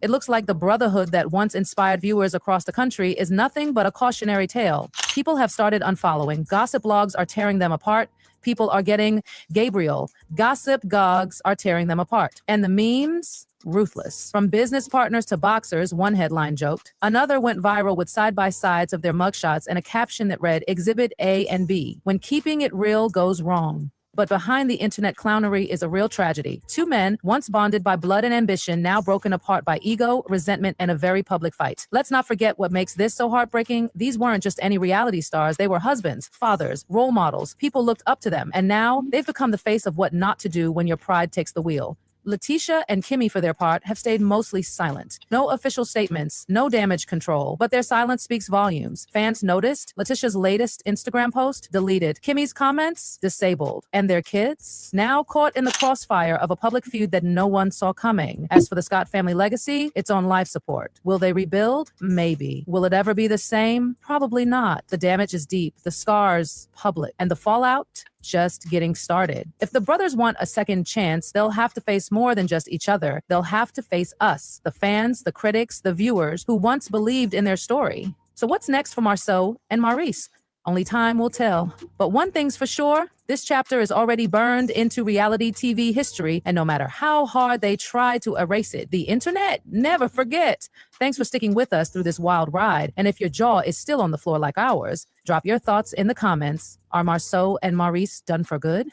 it looks like the brotherhood that once inspired viewers across the country is nothing but a cautionary tale. People have started unfollowing. Gossip blogs are tearing them apart. People are getting Gabriel. Gossip gogs are tearing them apart. And the memes? Ruthless. From business partners to boxers, one headline joked. Another went viral with side-by-sides of their mugshots and a caption that read, Exhibit A and B, when keeping it real goes wrong. But behind the internet clownery is a real tragedy. Two men, once bonded by blood and ambition, now broken apart by ego, resentment, and a very public fight. Let's not forget what makes this so heartbreaking. These weren't just any reality stars. They were husbands, fathers, role models. People looked up to them. And now they've become the face of what not to do when your pride takes the wheel. Letitia and Kimmy, for their part, have stayed mostly silent. No official statements, no damage control, but their silence speaks volumes. Fans noticed. Letitia's latest Instagram post deleted. Kimmy's comments disabled. And their kids now caught in the crossfire of a public feud that no one saw coming. As for the Scott family legacy, it's on life support. Will they rebuild? Maybe. Will it ever be the same? Probably not. The damage is deep, the scars public, and the fallout just getting started. If the brothers want a second chance, they'll have to face more than just each other. They'll have to face us, the fans, the critics, the viewers who once believed in their story. So what's next for Marceau and Maurice? Only time will tell. But one thing's for sure, this chapter is already burned into reality TV history, and no matter how hard they try to erase it, the internet never forget. Thanks for sticking with us through this wild ride. And if your jaw is still on the floor like ours, drop your thoughts in the comments. Are Marceau and Maurice done for good?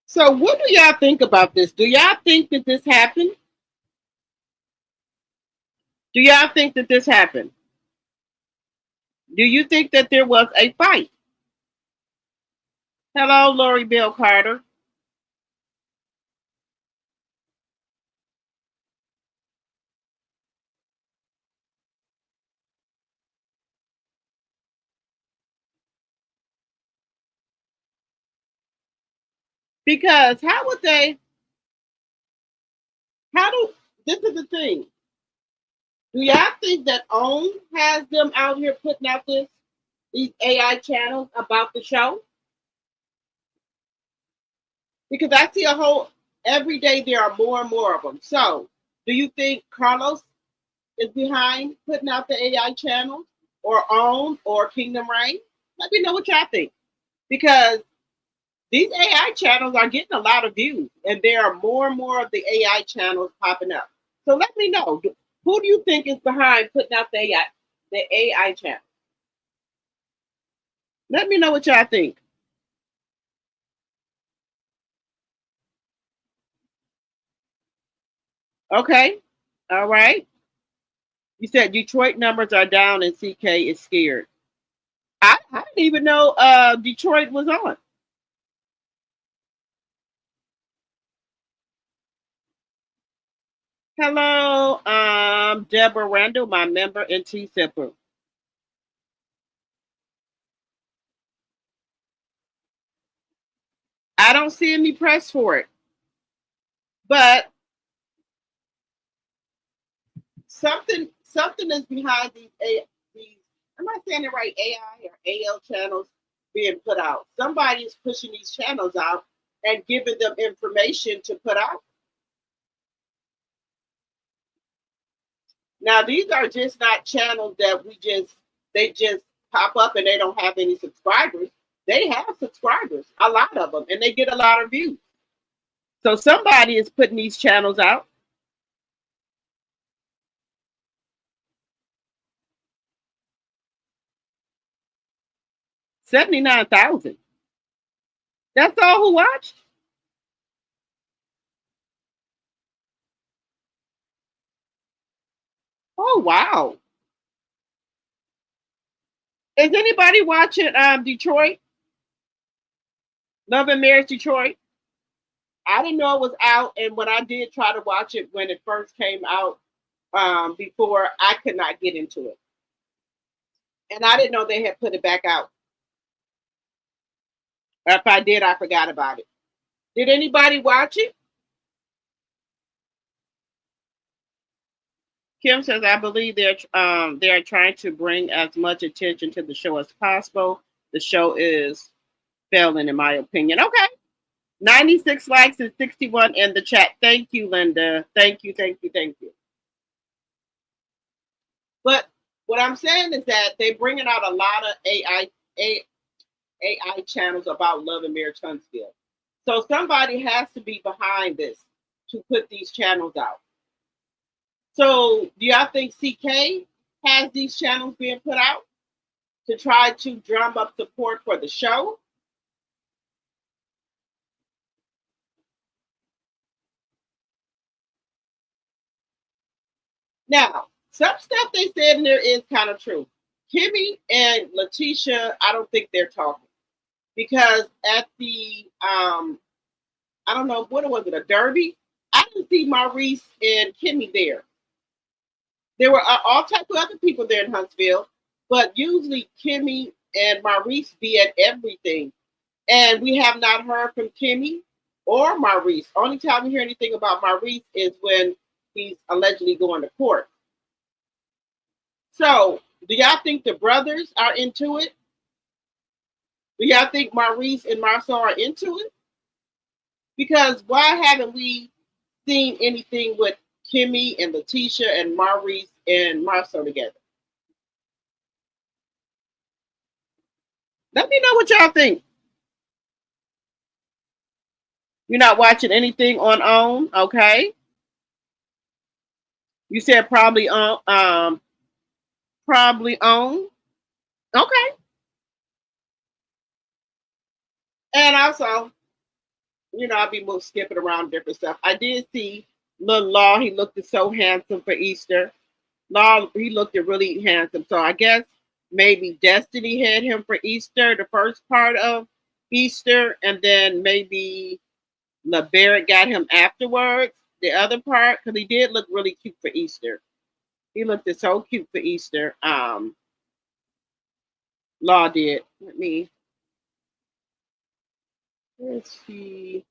So what do y'all think about this? Do y'all think that this happened? Do y'all think that this happened? Do you think that there was a fight? Hello, Lori Bill Carter. Because how would they, this is the thing. Do y'all think that OWN has them out here putting out these AI channels about the show? Because I see every day there are more and more of them. So do you think Carlos is behind putting out the AI channels, or OWN, or Kingdom Reign? Let me know what y'all think. Because these AI channels are getting a lot of views, and there are more and more of the AI channels popping up. So let me know. Who do you think is behind putting out the AI channel? Let me know what y'all think. Okay. All right. You said Detroit numbers are down and CK is scared. I didn't even know Detroit was on. Hello, Deborah Randall, my member in T-Sipper. I don't see any press for it. But something is behind these am I saying it right, AI or AL channels being put out. Somebody is pushing these channels out and giving them information to put out. Now, these are just not channels that they just pop up and they don't have any subscribers. They have subscribers, a lot of them, and they get a lot of views. So somebody is putting these channels out. $79,000. That's all who watched? Oh, wow. Is anybody watching Detroit? Love and Marriage Detroit? I didn't know it was out, and when I did try to watch it when it first came out, before, I could not get into it. And I didn't know they had put it back out. If I did, I forgot about it. Did anybody watch it? Kim says, I believe they are trying to bring as much attention to the show as possible. The show is failing, in my opinion. Okay. 96 likes and 61 in the chat. Thank you, Linda. Thank you. But what I'm saying is that they're bringing out a lot of AI channels about Love and Marriage Huntsville. So somebody has to be behind this to put these channels out. So do y'all think CK has these channels being put out? to try to drum up support for the show. Now, some stuff they said in there is kind of true. Kimmy and Letitia, I don't think they're talking because at the I don't know what was it, a derby. I didn't see Maurice and Kimmy there. There were all types of other people there in Huntsville, but usually Kimmy and Maurice be at everything. And we have not heard from Kimmy or Maurice. Only time we hear anything about Maurice is when he's allegedly going to court. So, do y'all think the brothers are into it? Do y'all think Maurice and Marcel are into it? Because why haven't we seen anything with Kimmy and Letitia and Maurice and Marcel together? Let me know what y'all think. You're not watching anything on OWN, okay? You said probably on, probably OWN, okay. And also, I'll be skipping around different stuff. I did see little Law. He looked so handsome for Easter. Law, he looked really handsome. So I guess maybe Destiny had him for Easter, the first part of Easter, and then maybe LeBarrett got him afterwards, the other part, because he did look really cute for Easter. He looked so cute for Easter. Law did. Let's see.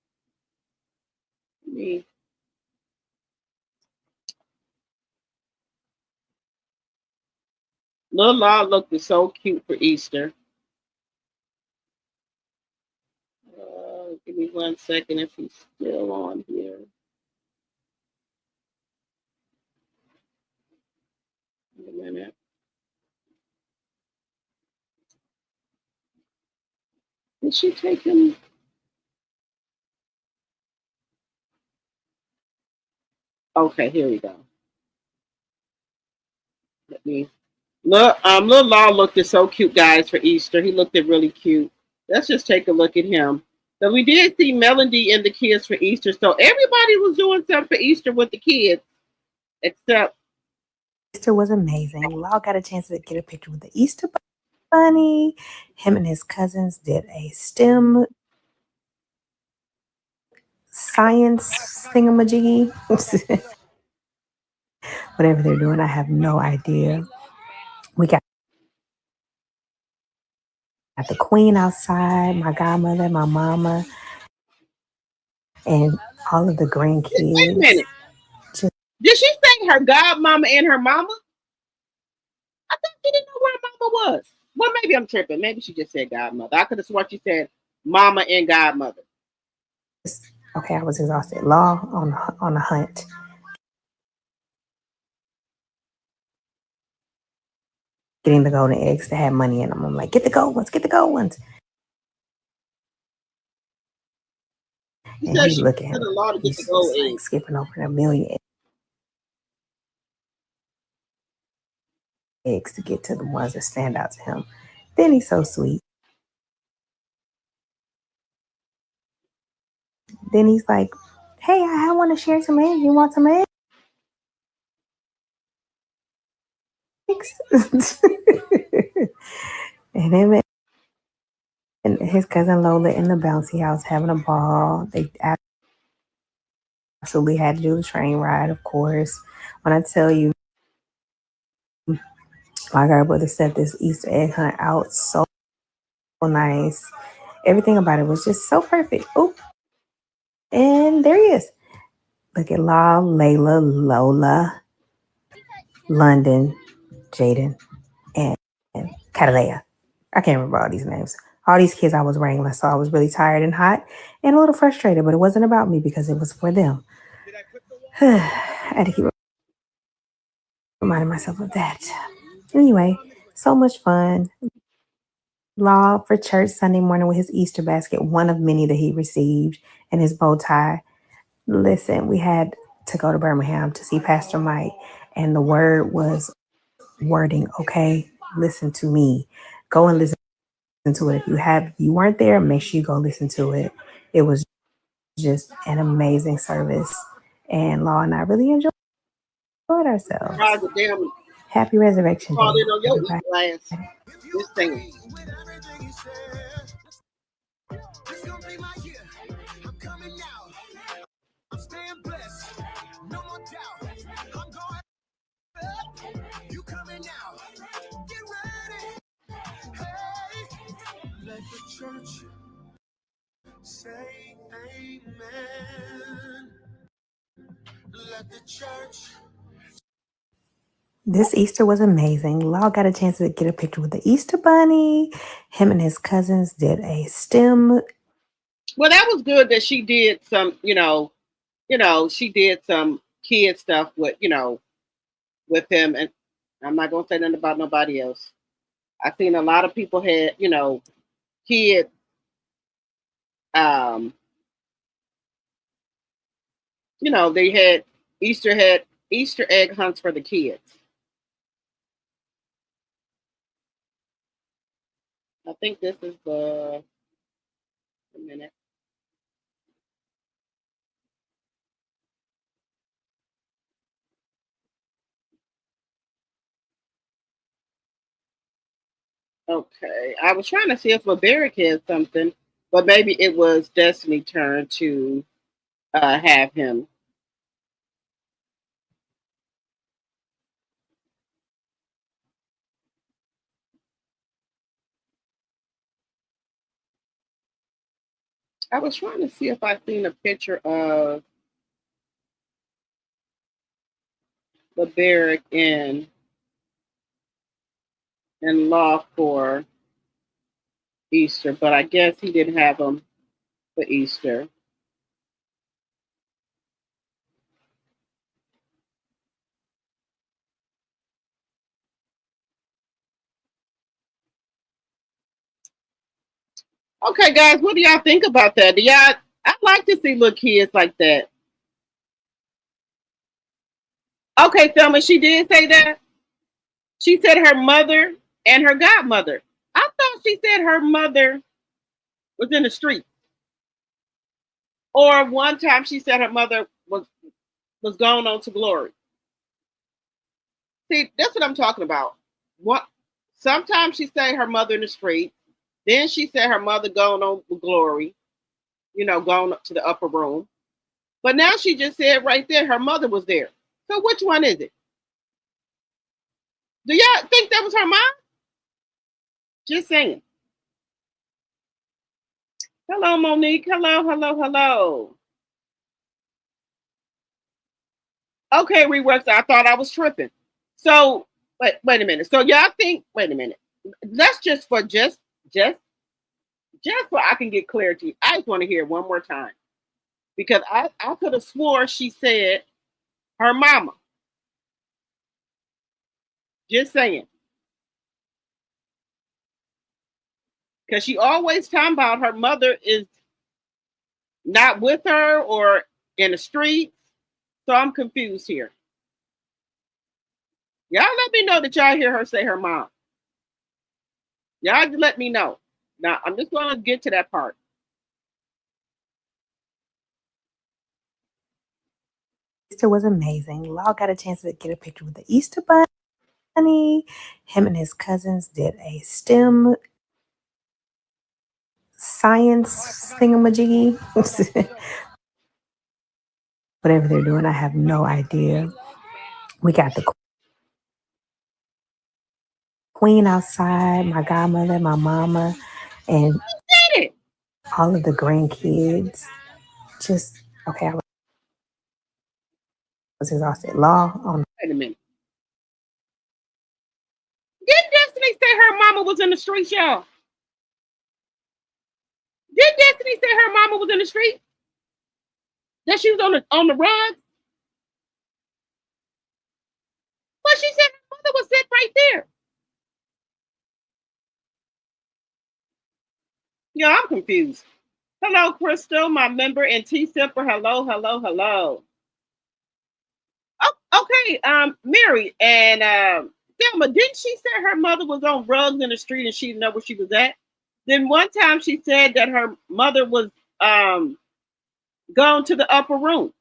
Little Law looked so cute for Easter. Give me 1 second if he's still on here. Wait a minute. Did she take him? Okay, here we go. Let me look. Little Law looked so cute, guys, for Easter. He looked really cute. Let's just take a look at him. So we did see Melody and the kids for Easter. So everybody was doing something for Easter with the kids, except Easter was amazing. Law got a chance to get a picture with the Easter bunny. Him and his cousins did a STEM science thingamajiggy. Whatever they're doing, I have no idea. We got the queen outside, my godmother, my mama, and all of the grandkids. Wait a minute. Did she say her godmama and her mama? I thought she didn't know where her mama was. Well, maybe I'm tripping. Maybe she just said godmother. I could have sworn she said mama and godmother. Okay, I was exhausted. Law on the hunt. Getting the golden eggs that had money in them. I'm like, get the gold ones, get the gold ones. And he look at him. He's like skipping over a million eggs to get to the ones that stand out to him. Then he's so sweet. Then he's like, hey, I want to share some eggs. You want some eggs? And him and his cousin Lola in the bouncy house having a ball. They absolutely had to do the train ride, of course. When I tell you, my godbrother set this Easter egg hunt out so nice. Everything about it was just so perfect. Oop. And there he is. Look at Law, Layla, Lola, London, Jaden, and Catalea. I can't remember all these names. All these kids I was wrangling, so I was really tired and hot and a little frustrated, but it wasn't about me because it was for them. I had to keep reminding myself of that. Anyway, so much fun. Law for church Sunday morning with his Easter basket, one of many that he received, and his bow tie. Listen, we had to go to Birmingham to see Pastor Mike, and the word was wording, okay? Listen to me. Go and listen to it. If you weren't there, make sure you go listen to it. It was just an amazing service. And Law and I really enjoyed ourselves. Happy Resurrection Day, On your everybody. glass. This thing. Say amen. Let the church. This Easter was amazing. Law got a chance to get a picture with the Easter Bunny. Him and his cousins did a STEM. Well, that was good that she did some, she did some kid stuff with, with him. And I'm not going to say nothing about nobody else. I've seen a lot of people had, kids, they had Easter egg hunts for the kids. I think this is a minute. Okay, I was trying to see if Barbaric had something, but maybe it was Destiny's turn to have him. I was trying to see if I seen a picture of Barbaric in Law for Easter, but I guess he didn't have them for Easter. Okay, guys, what do y'all think about that? I'd like to see little kids like that. Okay, Thelma, she did say that. She said her mother and her godmother. I thought she said her mother was in the street. Or one time she said her mother was going on to glory. See, that's what I'm talking about. What? Sometimes she say her mother in the street. Then she said her mother going on with glory, going up to the upper room. But now she just said right there her mother was there. So which one is it? Do y'all think that was her mom? Just saying. Hello, Monique. Hello. Okay, reworks. I thought I was tripping. So, wait a minute. So y'all think? Wait a minute. Let's just so I can get clarity. I just want to hear it one more time because I could have swore she said her mama. Just saying. Because she always talking about her mother is not with her or in the street. So I'm confused here. Y'all let me know that y'all hear her say her mom. Y'all let me know. Now, I'm just going to get to that part. Easter was amazing. Law got a chance to get a picture with the Easter Bunny. Him and his cousins did a STEM science thingamajiggy. Whatever they're doing, I have no idea. We got the queen outside, my godmother, my mama, and all of the grandkids. Just, okay, I was exhausted. Law on. Wait a minute. Did Destiny say her mama was in the street, y'all? Did Destiny say her mama was in the street? That she was on the run? But she said her mother was sitting right there. Yeah, I'm confused. Hello, Crystal, my member, and T Simper. Hello. Oh, okay, Mary and Selma, didn't she say her mother was on rugs in the street and she didn't know where she was at? Then one time she said that her mother was gone to the upper room.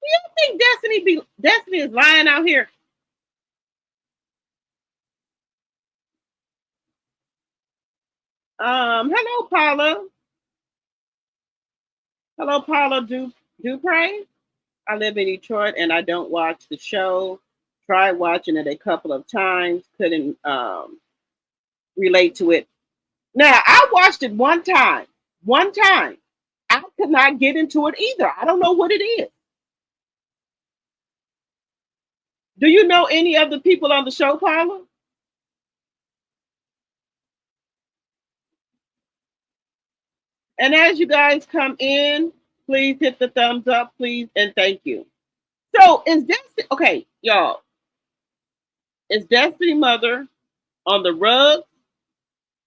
Do you think Destiny is lying out here? Hello, Paula. Hello, Paula Dupre. I live in Detroit and I don't watch the show. Tried watching it a couple of times, couldn't relate to it. Now, I watched it one time. One time. I could not get into it either. I don't know what it is. Do you know any of the people on the show, Paula? And as you guys come in, please hit the thumbs up, please, and thank you. So is Destiny okay, y'all? Is Destiny mother on the rug,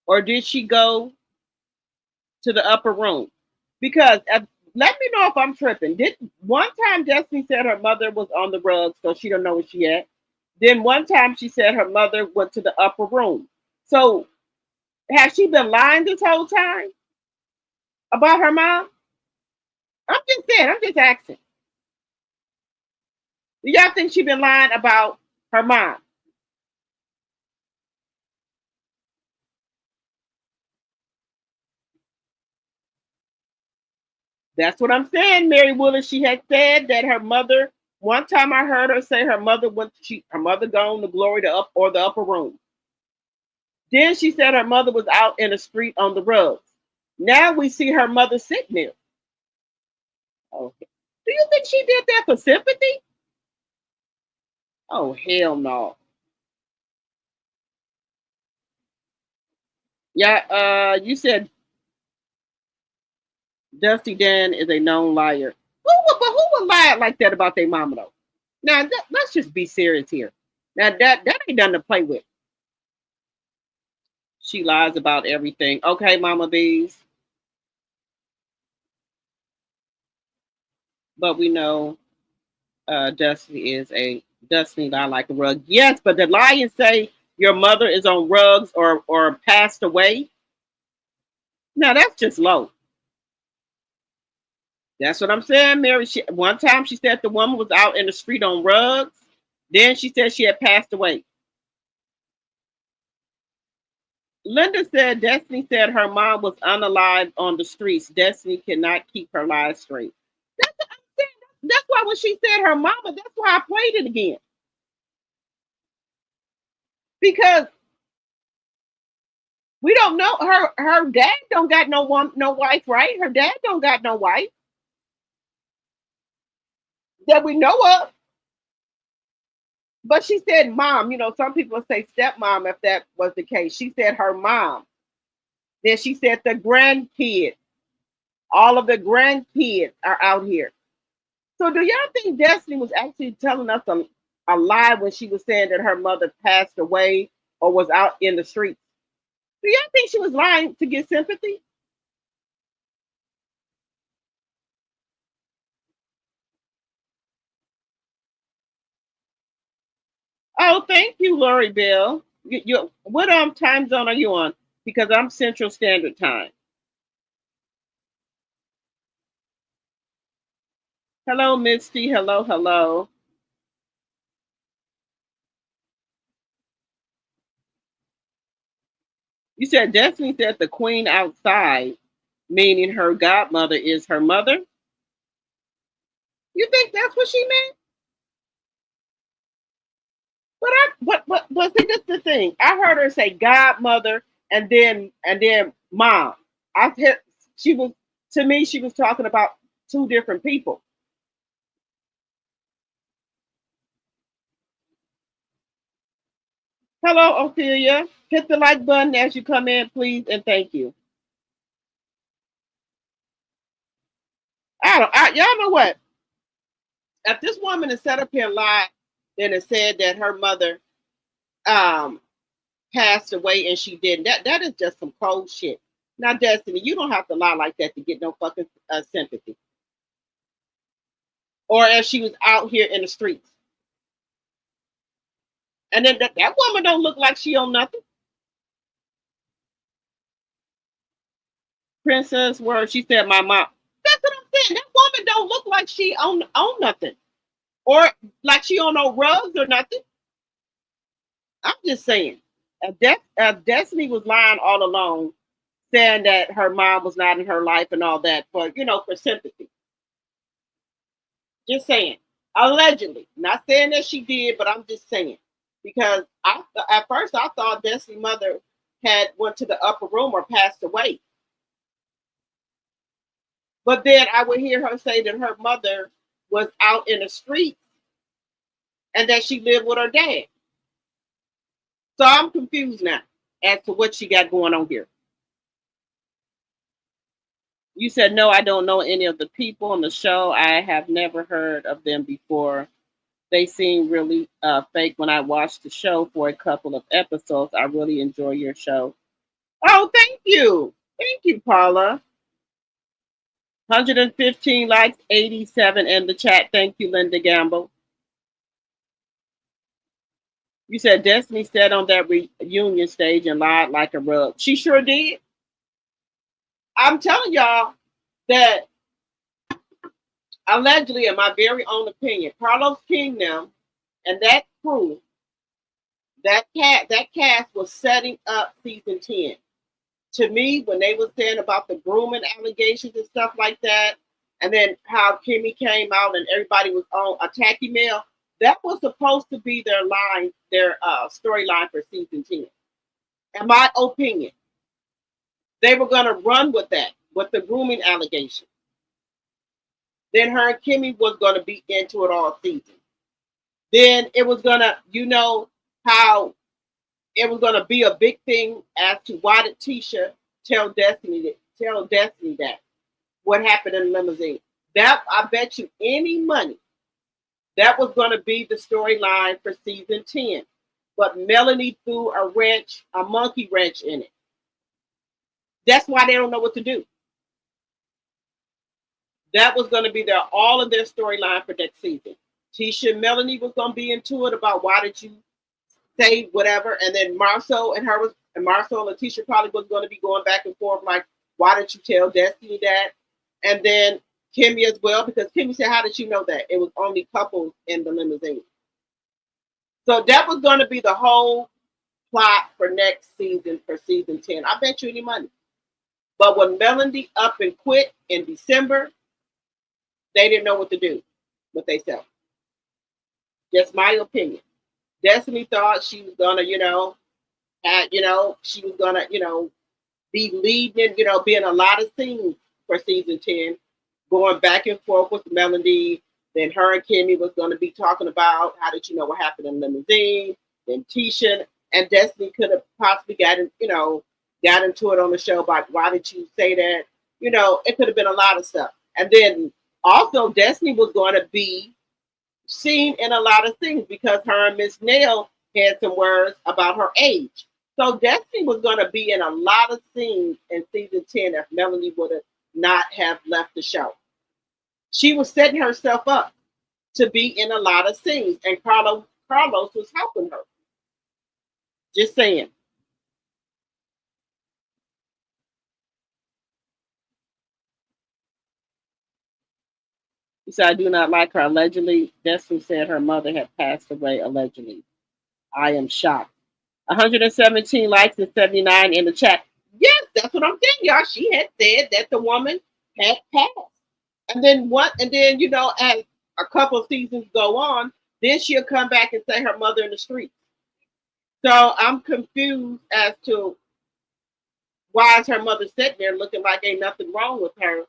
or did she go to the upper room? Because let me know if I'm tripping. Did one time Destiny said her mother was on the rug, so she don't know where she at. Then one time she said her mother went to the upper room. So has she been lying this whole time about her mom? I'm just saying. I'm just asking. Do y'all think she been lying about her mom? That's what I'm saying, Mary Willis. She had said that her mother. One time I heard her say her mother went. Her mother gone to glory to up or the upper room. Then she said her mother was out in the street on the rugs. Now we see her mother sitting there. Okay. Do you think she did that for sympathy? Oh hell no. Yeah. You said Dusty Dan is a known liar. Who would lie like that about their mama though? Now let's just be serious here. Now that ain't nothing to play with. She lies about everything. Okay, Mama Bees. But we know Destiny lie like a rug. Yes, but the lions say your mother is on rugs or passed away. Now that's just low. That's what I'm saying, Mary. One time she said the woman was out in the street on rugs. Then she said she had passed away. Linda said Destiny said her mom was unalive on the streets. Destiny cannot keep her lies straight. That's what I'm saying. That's why when she said her mama, that's why I played it again. Because we don't know her dad don't got no wife, right? Her dad don't got no wife that we know of. But she said mom, some people say stepmom if that was the case. She said her mom. Then she said the grandkids. All of the grandkids are out here. So do y'all think Destiny was actually telling us a lie when she was saying that her mother passed away or was out in the streets? Do y'all think she was lying to get sympathy? Oh, thank you, Lori Bell. What time zone are you on? Because I'm Central Standard Time. Hello, Misty. Hello, hello. You said Destiny said the queen outside, meaning her godmother is her mother. You think that's what she meant? But see, this is the thing. I heard her say godmother and then mom. She was to me. She was talking about two different people. Hello, Ophelia. Hit the like button as you come in, please, and thank you. Y'all know what? If this woman is set up here and lied, then it said that her mother um passed away and she didn't. That is just some cold shit. Now, Destiny, you don't have to lie like that to get no fucking sympathy. Or if she was out here in the streets. And then that woman don't look like she on nothing. Princess, where she said my mom. That's what I'm saying. That woman don't look like she on nothing, or like she on no rugs or nothing. I'm just saying. Destiny was lying all along, saying that her mom was not in her life and all that for for sympathy. Just saying. Allegedly, not saying that she did, but I'm just saying because at first I thought Destiny's mother had went to the upper room or passed away. But then I would hear her say that her mother was out in the street and that she lived with her dad. So I'm confused now as to what she got going on here. You said, no, I don't know any of the people on the show. I have never heard of them before. They seem really fake when I watched the show for a couple of episodes. I really enjoy your show. Oh, thank you. Thank you, Paula. 115 likes, 87 in the chat. Thank you, Linda Gamble. You said Destiny sat on that reunion stage and lied like a rug. She sure did. I'm telling y'all that allegedly, in my very own opinion, Carlos King now and that crew, that cast was setting up season 10. To me, when they were saying about the grooming allegations and stuff like that, and then how Kimmy came out and everybody was on attacking Mel, that was supposed to be their line, their storyline for season 10. In my opinion, they were going to run with that, with the grooming allegations. Then her and Kimmy was going to be into it all season. Then it was going to, how it was going to be a big thing as to why did Tisha tell Destiny that what happened in the limousine. That I bet you any money that was going to be the storyline for season 10. But Melanie threw a monkey wrench in it. That's why they don't know what to do. That was going to be all of their storyline for next season. Tisha and Melanie was going to be into it about why did you say whatever, and then Marceau and Marceau and Tisha probably was going to be going back and forth like, why didn't you tell Destiny that? And then Kimmy as well, because Kimmy said, how did you know that? It was only couples in the limousine. So that was going to be the whole plot for next season, for season 10. I bet you any money. But when Melanie up and quit in December, they didn't know what to do with themselves. Just my opinion. Destiny thought she was gonna, she was gonna, be leading, be in a lot of scenes for season 10, going back and forth with Melanie. Then her and Kimmy was gonna be talking about how did you know what happened in the limousine. Then Tisha and Destiny could have possibly got into it on the show about why did you say that? It could have been a lot of stuff. And then also Destiny was going to be seen in a lot of things because her and Miss Nail had some words about her age. So Destiny was going to be in a lot of scenes in season 10 if Melanie would have not have left the show. She was setting herself up to be in a lot of scenes, and Carlos was helping her. Just saying. He said, I do not like her. Allegedly, Destiny said her mother had passed away, allegedly. I am shocked. 117 likes and 79 in the chat. Yes, that's what I'm saying, y'all. She had said that the woman had passed. And then as a couple of seasons go on, then she'll come back and say her mother in the street. So I'm confused as to why is her mother sitting there looking like ain't nothing wrong with her.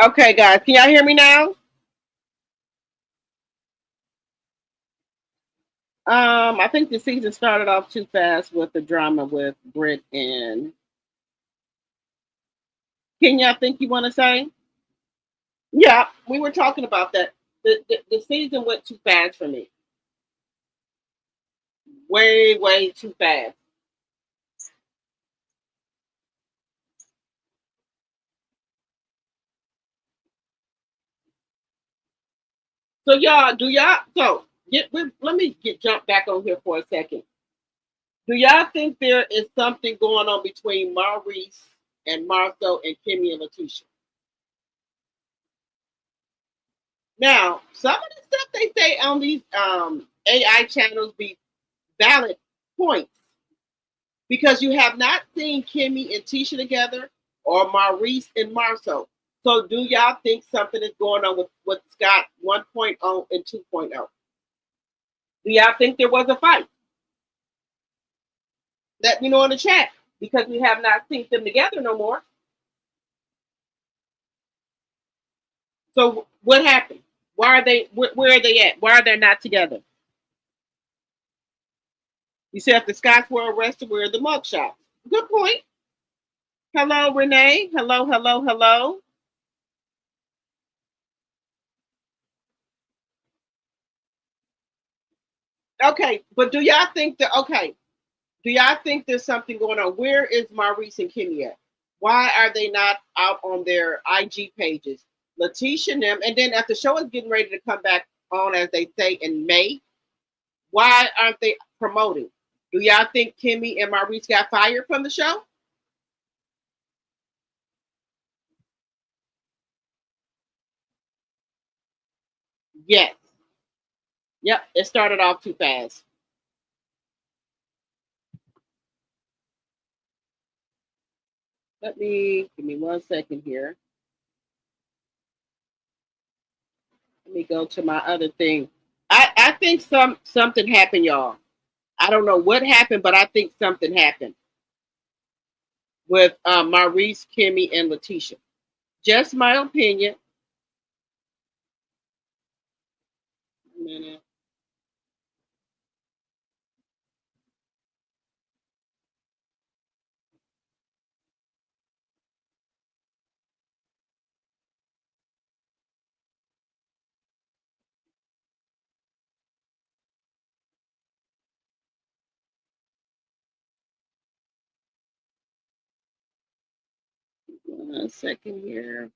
Okay, guys, can y'all hear me now? I think the season started off too fast with the drama with Britt and Kenya. I think you want to say? Yeah, we were talking about that. The season went too fast for me. Way, way too fast. So y'all, do y'all? So let me get jump back on here for a second. Do y'all think there is something going on between Maurice and Marco and Kimmy and Letitia? Now, some of the stuff they say on these AI channels be valid points because you have not seen Kimmy and Tisha together or Maurice and Marco. So do y'all think something is going on with Scott 1.0 and 2.0? Do y'all think there was a fight? Let me know in the chat because we have not seen them together no more. So what happened? Why are they? Where are they at? Why are they not together? You said if the Scotts were arrested, where are the mugshots? Good point. Hello, Renee. Hello, hello, hello. Okay, but do y'all think that? Okay, do y'all think there's something going on? Where is Maurice and Kimmy at? Why are they not out on their IG pages? Letitia and them, and then if the show is getting ready to come back on, as they say in May, why aren't they promoting? Do y'all think Kimmy and Maurice got fired from the show? Yes. Yep, it started off too fast. Give me 1 second here. Let me go to my other thing. I think something happened, y'all. I don't know what happened, but I think something happened with Maurice, Kimmy, and Letitia. Just my opinion. A minute. One second here.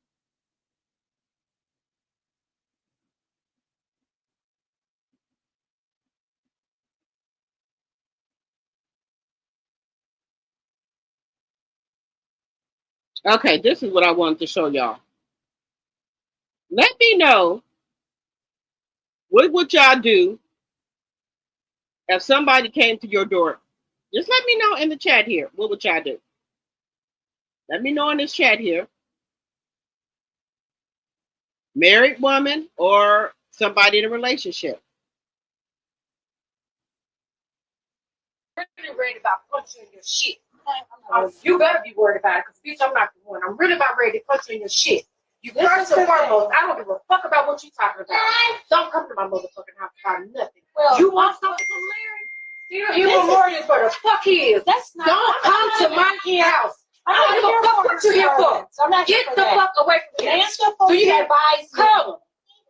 Okay, this is what I wanted to show y'all. Let me know what would y'all do if somebody came to your door. Just let me know in the chat here. What would y'all do? Let me know in this chat here. Married woman or somebody in a relationship. I'm really worried about punching your shit. You better be worried about it, because bitch, I'm not the one. I'm really about ready to punch you in your shit. You first and foremost, I don't give a fuck about what you talking about. Don't come to my motherfucking house about nothing. Well, you want something from Larry? You want more than for the fuck he is. That's not. Don't come to my house. I don't give a fuck what you here for. Get the fuck away from me. So you can advise me.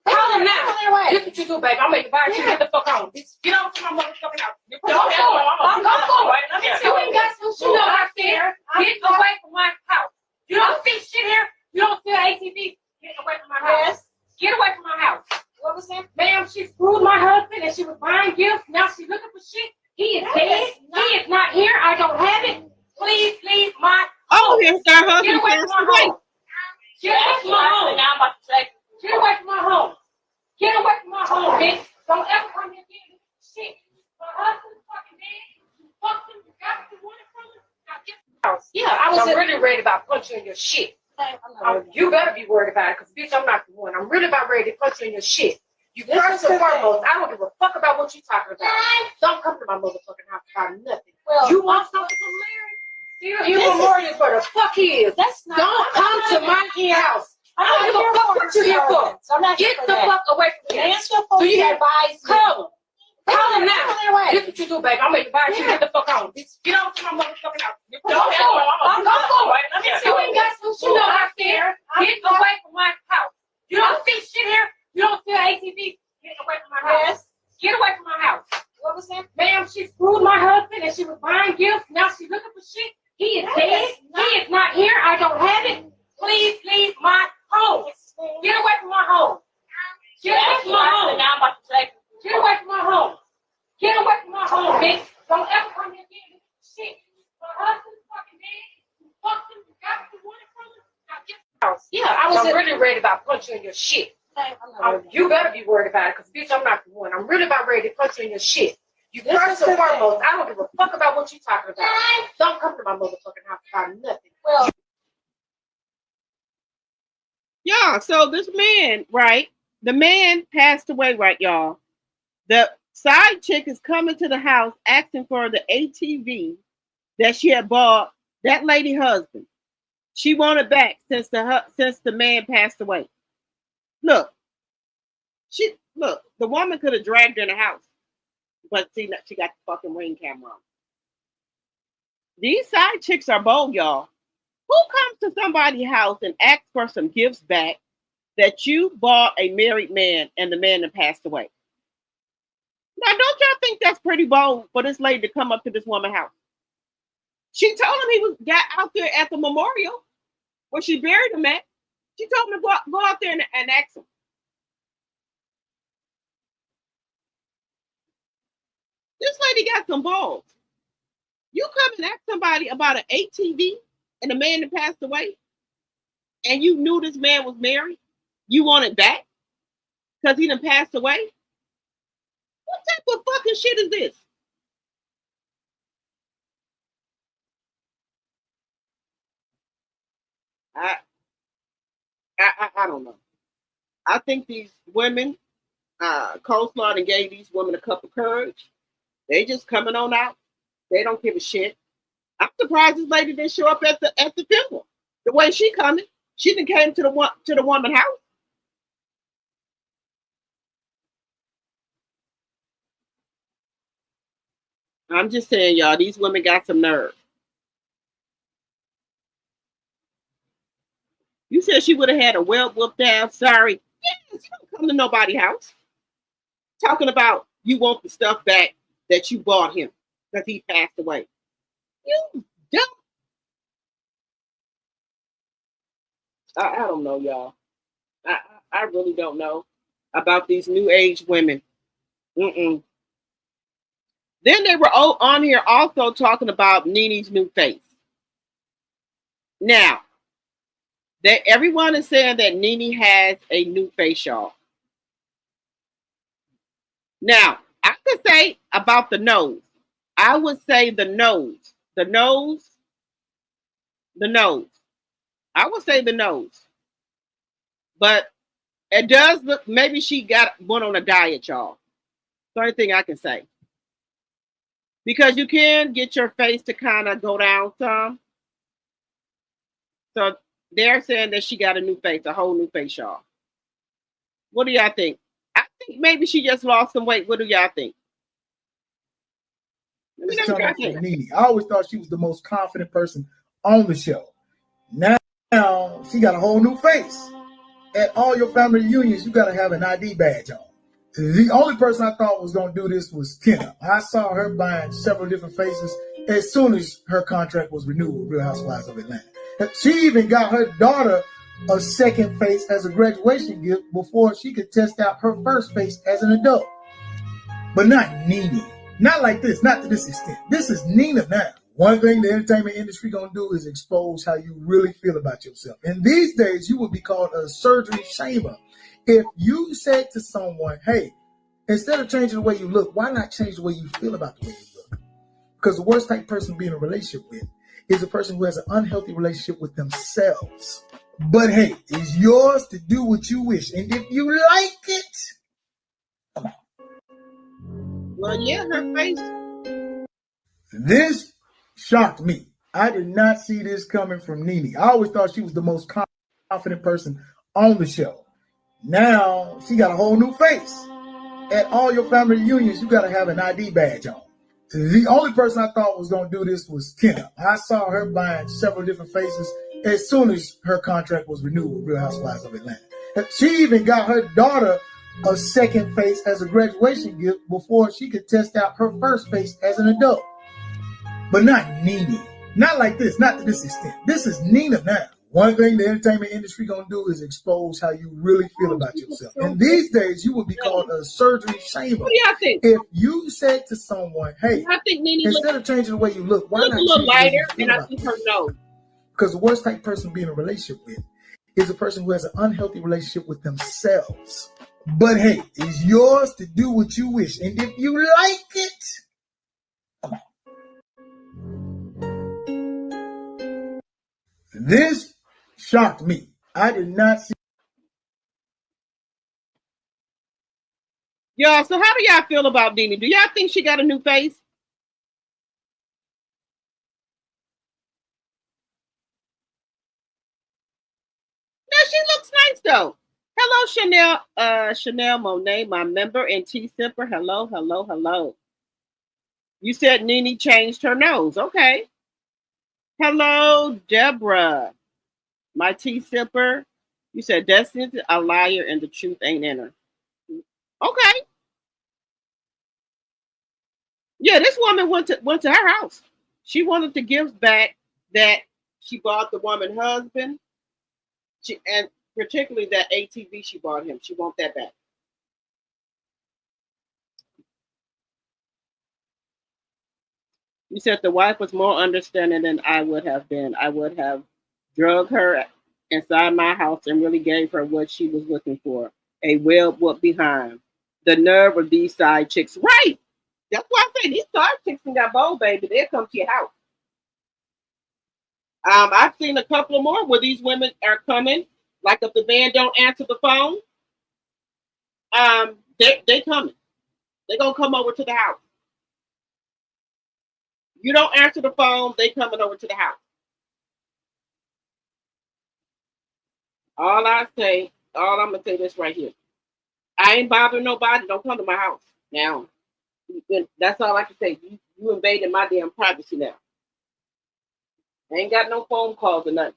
Call him now. This what you do, baby. I'm gonna advise you. Get the fuck on. Get on to my motherfucking house. I'm going. Let me see. You ain't got some shit out there. Get away from my house. You don't see shit here. You don't see ATV. Get away from my house. Get away from my house. What was that? Ma'am, she screwed my husband and she was buying gifts. Now she's looking for shit. He is dead. He is not here. I don't have it. Please leave my home. Oh, here's our husband. Get away from my home. Get away from my home. Now I'm about to say. Get away from my home. Get away from my home, bitch. Don't ever come here again. Shit. My husband's fucking dead. You fucked him. You got what you wanted from him. Now get the house. Yeah, I'm really worried about punching your shit. You better be worried about it, because bitch, I'm not the one. I'm really about ready to punch you in your shit. You first and foremost, I don't give a fuck about what you talking about. Don't come to my motherfucking house about nothing. Well, you want something from Larry? You want more than for the fuck he is. That's not. Don't come to my house. I don't give a fuck what you here for. Get the fuck away from me. Do you advise? Call him now. This what you do, baby. I'm gonna advise you. Get the fuck on. Get on to my motherfucking house. Don't go for it. Let me see. You ain't got some shit out there. Get away from my house. You don't see shit here. You don't see ATV. Get away from my house. Get away from my house. What was that? Ma'am, she screwed my husband and she was buying gifts. Now she's looking for shit. He is dead. He is not here. I don't have it. Please leave my home. Get away from my home. Get away from my home. Now I'm about to say, get away from my home. Get away from my home, bitch. Don't ever come here again. Shit. My husband's fucking dead. You fucked him. You got what you wanted from him. Now get out. Yeah, I was really ready about punching your shit. You better be worried about it, because bitch, I'm not the one. I'm really about ready to punch you in your shit. You first and foremost, I don't give a fuck about what you talking about. Don't come to my motherfucking house about nothing. Well, yeah, so this man, right? The man passed away, right, y'all? The side chick is coming to the house asking for the ATV that she had bought that lady husband. She wanted back since the man passed away. Look, the woman could have dragged her in the house, but see, she got the fucking ring camera on. These side chicks are bold, y'all. Who comes to somebody's house and asks for some gifts back that you bought a married man and the man that passed away? Now, don't y'all think that's pretty bold for this lady to come up to this woman's house? She told him he got out there at the memorial where she buried him at. She told him to go out there and ask him. This lady got some balls. You come and ask somebody about an ATV and a man that passed away, and you knew this man was married. You want it back because he done passed away? What type of fucking shit is this? I don't know. I think these women, Coleslaw and gave these women a cup of courage. They just coming on out. They don't give a shit. I'm surprised this lady didn't show up at the funeral. The way she coming, she done came to the woman's house. I'm just saying, y'all, these women got some nerve. You said she would have had a well whooped down. Sorry. Yes, you don't come to nobody's house. Talking about you want the stuff back that you bought him because he passed away. You dumb. I don't know, y'all. I really don't know about these new age women. Then they were on here also talking about Nene's new face. Now, everyone is saying that Nene has a new face, y'all. Now, I could say about the nose. I would say the nose. The nose. I would say the nose. But it does look, maybe she went on a diet, y'all. That's the only thing I can say. Because you can get your face to kind of go down some. So they're saying that she got a new face, a whole new face, y'all. What do y'all think? I think maybe she just lost some weight. What do y'all think? Nene. I always thought she was the most confident person on the show. Now she got a whole new face. At all your family reunions, you got to have an ID badge on. The only person I thought was going to do this was Kenna. I saw her buying several different faces as soon as her contract was renewed with Real Housewives of Atlanta. She even got her daughter a second face as a graduation gift before she could test out her first face as an adult. But not Nene. Not like this. Not to this extent. This is Nene now. One thing the entertainment industry going to do is expose how you really feel about yourself. And these days, you would be called a surgery shamer. If you said to someone, hey, instead of changing the way you look, why not change the way you feel about the way you look? Because the worst type of person to be in a relationship with is a person who has an unhealthy relationship with themselves. But hey, it's yours to do what you wish. And if you like it, come on. Well, yeah, her face. This shocked me. I did not see this coming from Nene. I always thought she was the most confident person on the show. Now she got a whole new face. At all your family reunions, you got to have an ID badge on. The only person I thought was going to do this was Kenna. I saw her buying several different faces as soon as her contract was renewed with Real Housewives of Atlanta. She even got her daughter a second face as a graduation gift before she could test out her first face as an adult. But not Nene. Not like this, not to this extent. This is Nene now. One thing the entertainment industry gonna do is expose how you really feel about yourself. And these days, you would be called a surgery shamer. What do y'all think? If you said to someone, "Hey, I think Nene instead of changing the way you look, why not a little change the way lighter?" you feel And I about think yourself?" her nose. Because the worst type of person to be in a relationship with is a person who has an unhealthy relationship with themselves. But hey, it's yours to do what you wish, and if you like it, come on. This shocked me. I did not see. Y'all, so how do y'all feel about Nene? Do y'all think she got a new face? No, she looks nice though. Hello, Chanel Monet, my member, and T Simper. Hello, hello, hello. You said Nene changed her nose. Okay. Hello, Deborah. My T Simper. You said Destiny's a liar and the truth ain't in her. Okay. Yeah, this woman went to her house. She wanted the gifts back that she bought the woman husband. And particularly that ATV she bought him. She wants that back. You said the wife was more understanding than I would have been. I would have drugged her inside my house and really gave her what she was looking for. A well whoop behind. The nerve of these side chicks. Right. That's why I say these side chicks and got bold, baby. They'll come to your house. I've seen a couple of more where these women are coming. Like if the man don't answer the phone, they coming. They're gonna come over to the house. You don't answer the phone, they coming over to the house. All I'm gonna say this right here. I ain't bothering nobody. Don't come to my house now. That's all I can say. You invaded my damn privacy now. I ain't got no phone calls or nothing.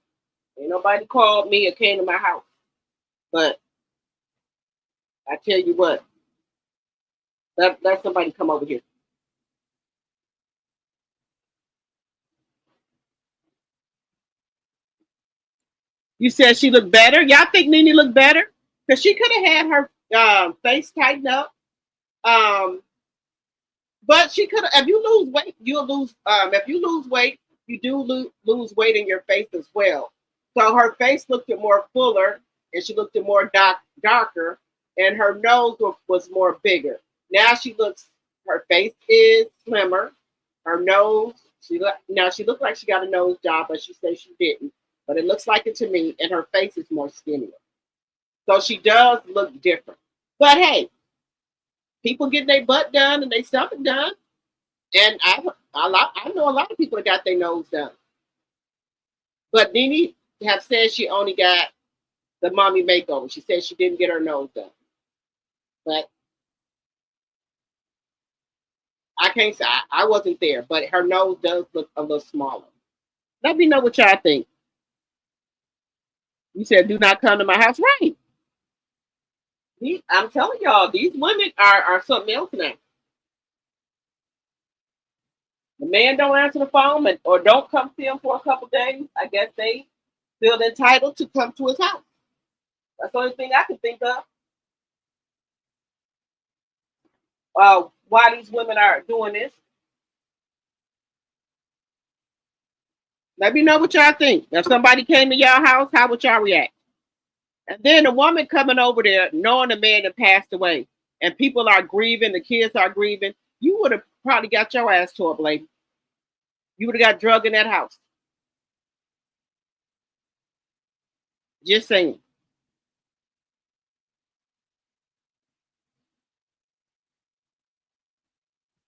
Ain't nobody called me or came to my house. But I tell you what, let somebody come over here. You said she looked better. Y'all think Nene looked better? Because she could have had her face tightened up. But she could have. If you lose weight, you'll lose. If you lose weight, you do lose weight in your face as well. So her face looked more fuller, and she looked more darker, and her nose was more bigger. Now her face is slimmer. Her nose, she looked like she got a nose job, but she said she didn't. But it looks like it to me, and her face is more skinnier. So she does look different. But hey, people get their butt done and their stomach done. And I know a lot of people that got their nose done. But Nene have said she only got the mommy makeover. She said she didn't get her nose done. But I can't say I wasn't there, but her nose does look a little smaller. Let me know what y'all think. You said do not come to my house, right? I'm telling y'all, these women are something else now. The man don't answer the phone or don't come see him for a couple days. I guess they feel entitled to come to his house. That's the only thing I can think of. Why these women are doing this. Let me know what y'all think. If somebody came to y'all house, how would y'all react? And then the woman coming over there knowing the man that passed away and people are grieving, the kids are grieving, you would have probably got your ass tore up, lady. You would have got drugged in that house. Just saying.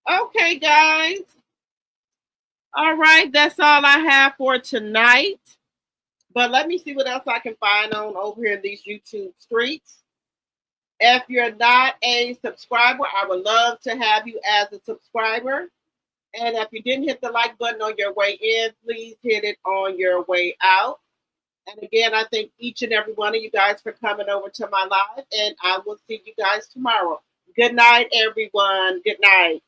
Okay, guys. All right, that's all I have for tonight. But let me see what else I can find on over here in these YouTube streets. If you're not a subscriber, I would love to have you as a subscriber. And if you didn't hit the like button on your way in, please hit it on your way out. And again, I thank each and every one of you guys for coming over to my live, and I will see you guys tomorrow. Good night, everyone. Good night.